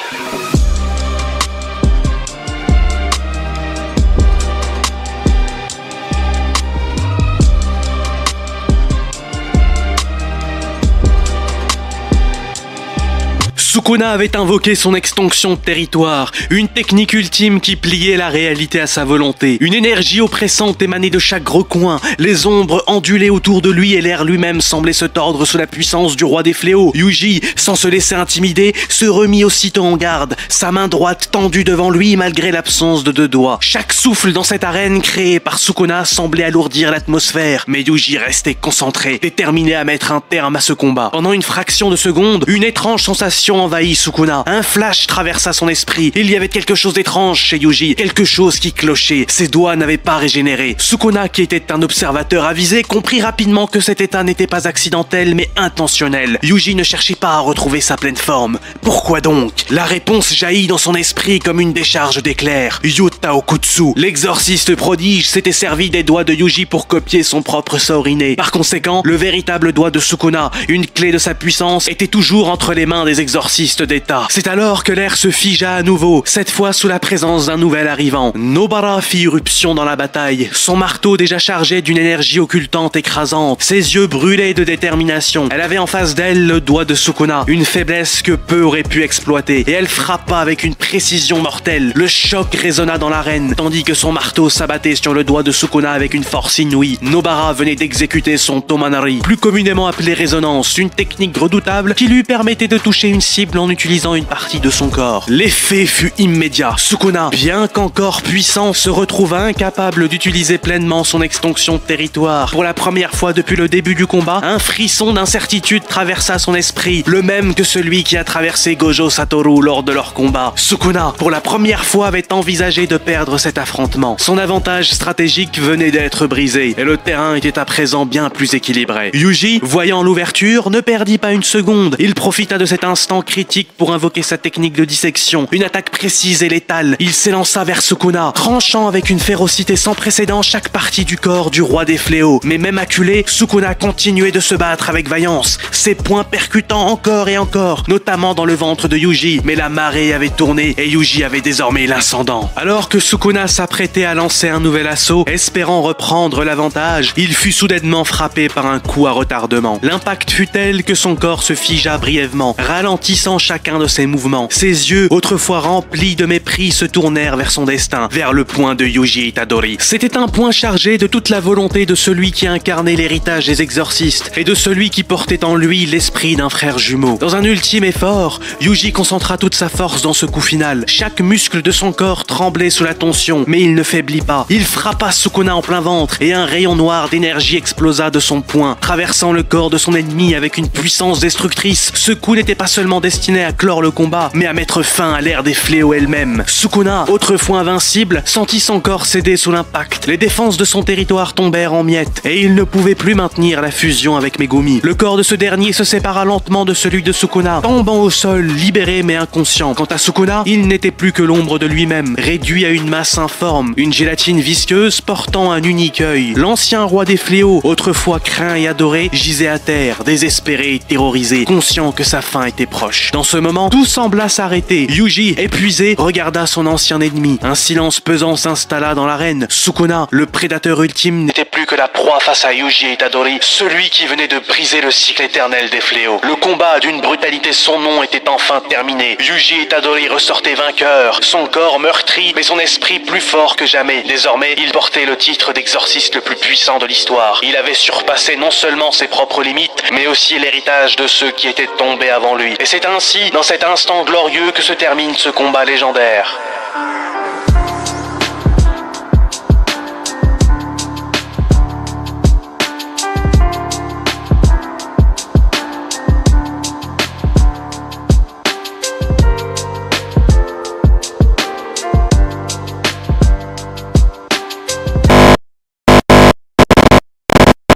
Sukuna avait invoqué son extinction de territoire, une technique ultime qui pliait la réalité à sa volonté. Une énergie oppressante émanait de chaque recoin, les ombres ondulaient autour de lui et l'air lui-même semblait se tordre sous la puissance du roi des fléaux. Yuji, sans se laisser intimider, se remit aussitôt en garde, sa main droite tendue devant lui malgré l'absence de deux doigts. Chaque souffle dans cette arène créée par Sukuna semblait alourdir l'atmosphère, mais Yuji restait concentré, déterminé à mettre un terme à ce combat. Pendant une fraction de seconde, une étrange sensation envahit Sukuna. Un flash traversa son esprit. Il y avait quelque chose d'étrange chez Yuji, quelque chose qui clochait. Ses doigts n'avaient pas régénéré. Sukuna, qui était un observateur avisé, comprit rapidement que cet état n'était pas accidentel mais intentionnel. Yuji ne cherchait pas à retrouver sa pleine forme. Pourquoi donc? La réponse jaillit dans son esprit comme une décharge d'éclairs. Yuta Okutsu, l'exorciste prodige, s'était servi des doigts de Yuji pour copier son propre sort inné. Par conséquent, le véritable doigt de Sukuna, une clé de sa puissance, était toujours entre les mains des exorcistes. exorciste d'État. C'est alors que l'air se figea à nouveau, cette fois sous la présence d'un nouvel arrivant. Nobara fit irruption dans la bataille, son marteau déjà chargé d'une énergie occultante écrasante, ses yeux brûlaient de détermination. Elle avait en face d'elle le doigt de Sukuna, une faiblesse que peu auraient pu exploiter, et elle frappa avec une précision mortelle. Le choc résonna dans l'arène, tandis que son marteau s'abattait sur le doigt de Sukuna avec une force inouïe. Nobara venait d'exécuter son Tomanari, plus communément appelé résonance, une technique redoutable qui lui permettait de toucher une cible en utilisant une partie de son corps. L'effet fut immédiat. Sukuna, bien qu'encore puissant, se retrouva incapable d'utiliser pleinement son extension de territoire. Pour la première fois depuis le début du combat, un frisson d'incertitude traversa son esprit, le même que celui qui a traversé Gojo Satoru lors de leur combat. Sukuna, pour la première fois, avait envisagé de perdre cet affrontement. Son avantage stratégique venait d'être brisé, et le terrain était à présent bien plus équilibré. Yuji, voyant l'ouverture, ne perdit pas une seconde. Il profita de cet instant critique pour invoquer sa technique de dissection, une attaque précise et létale. Il s'élança vers Sukuna, tranchant avec une férocité sans précédent chaque partie du corps du roi des fléaux. Mais même acculé, Sukuna continuait de se battre avec vaillance, ses poings percutant encore et encore, notamment dans le ventre de Yuji. Mais la marée avait tourné et Yuji avait désormais l'ascendant. Alors que Sukuna s'apprêtait à lancer un nouvel assaut, espérant reprendre l'avantage, il fut soudainement frappé par un coup à retardement. L'impact fut tel que son corps se figea brièvement, ralentissant chacun de ses mouvements. Ses yeux, autrefois remplis de mépris, se tournèrent vers son destin, vers le poing de Yuji Itadori. C'était un point chargé de toute la volonté de celui qui incarnait l'héritage des exorcistes et de celui qui portait en lui l'esprit d'un frère jumeau. Dans un ultime effort, Yuji concentra toute sa force dans ce coup final. Chaque muscle de son corps tremblait sous la tension, mais il ne faiblit pas. Il frappa Sukuna en plein ventre et un rayon noir d'énergie explosa de son poing, traversant le corps de son ennemi avec une puissance destructrice. Ce coup n'était pas seulement destiné à clore le combat, mais à mettre fin à l'ère des fléaux elle-même. Sukuna, autrefois invincible, sentit son corps céder sous l'impact. Les défenses de son territoire tombèrent en miettes et il ne pouvait plus maintenir la fusion avec Megumi. Le corps de ce dernier se sépara lentement de celui de Sukuna, tombant au sol, libéré mais inconscient. Quant à Sukuna, il n'était plus que l'ombre de lui-même, réduit à une masse informe, une gélatine visqueuse portant un unique œil. L'ancien roi des fléaux, autrefois craint et adoré, gisait à terre, désespéré et terrorisé, conscient que sa fin était proche. Dans ce moment, tout sembla s'arrêter. Yuji, épuisé, regarda son ancien ennemi. Un silence pesant s'installa dans l'arène. Sukuna, le prédateur ultime, n'était plus que la proie face à Yuji Itadori, celui qui venait de briser le cycle éternel des fléaux. Le combat d'une brutalité sans nom était enfin terminé. Yuji Itadori ressortait vainqueur, son corps meurtri, mais son esprit plus fort que jamais. Désormais, il portait le titre d'exorciste le plus puissant de l'histoire. Il avait surpassé non seulement ses propres limites, mais aussi l'héritage de ceux qui étaient tombés avant lui. Et c'est ainsi, dans cet instant glorieux, que se termine ce combat légendaire.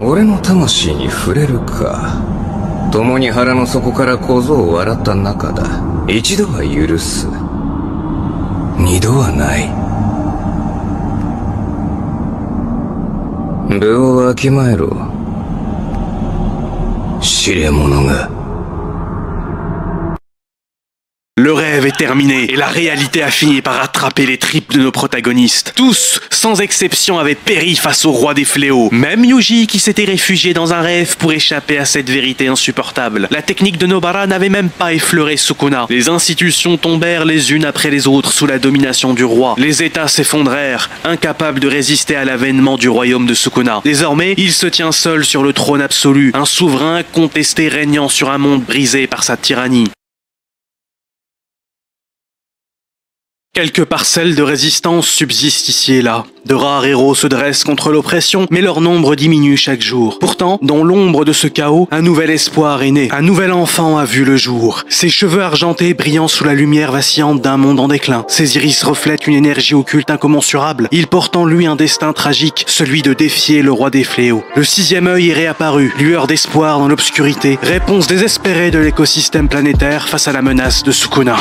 俺の魂に触れるか。共に腹の底から小僧を笑った仲だ。一度は許す。二度はない。部をわきまえろ。知れ者が。Le rêve est terminé et la réalité a fini par attraper les tripes de nos protagonistes. Tous, sans exception, avaient péri face au roi des fléaux. Même Yuji qui s'était réfugié dans un rêve pour échapper à cette vérité insupportable. La technique de Nobara n'avait même pas effleuré Sukuna. Les institutions tombèrent les unes après les autres sous la domination du roi. Les États s'effondrèrent, incapables de résister à l'avènement du royaume de Sukuna. Désormais, il se tient seul sur le trône absolu, un souverain contesté régnant sur un monde brisé par sa tyrannie. Quelques parcelles de résistance subsistent ici et là. De rares héros se dressent contre l'oppression, mais leur nombre diminue chaque jour. Pourtant, dans l'ombre de ce chaos, un nouvel espoir est né. Un nouvel enfant a vu le jour. Ses cheveux argentés brillant sous la lumière vacillante d'un monde en déclin. Ses iris reflètent une énergie occulte incommensurable. Il porte en lui un destin tragique, celui de défier le roi des fléaux. Le sixième œil est réapparu, lueur d'espoir dans l'obscurité, réponse désespérée de l'écosystème planétaire face à la menace de Sukuna.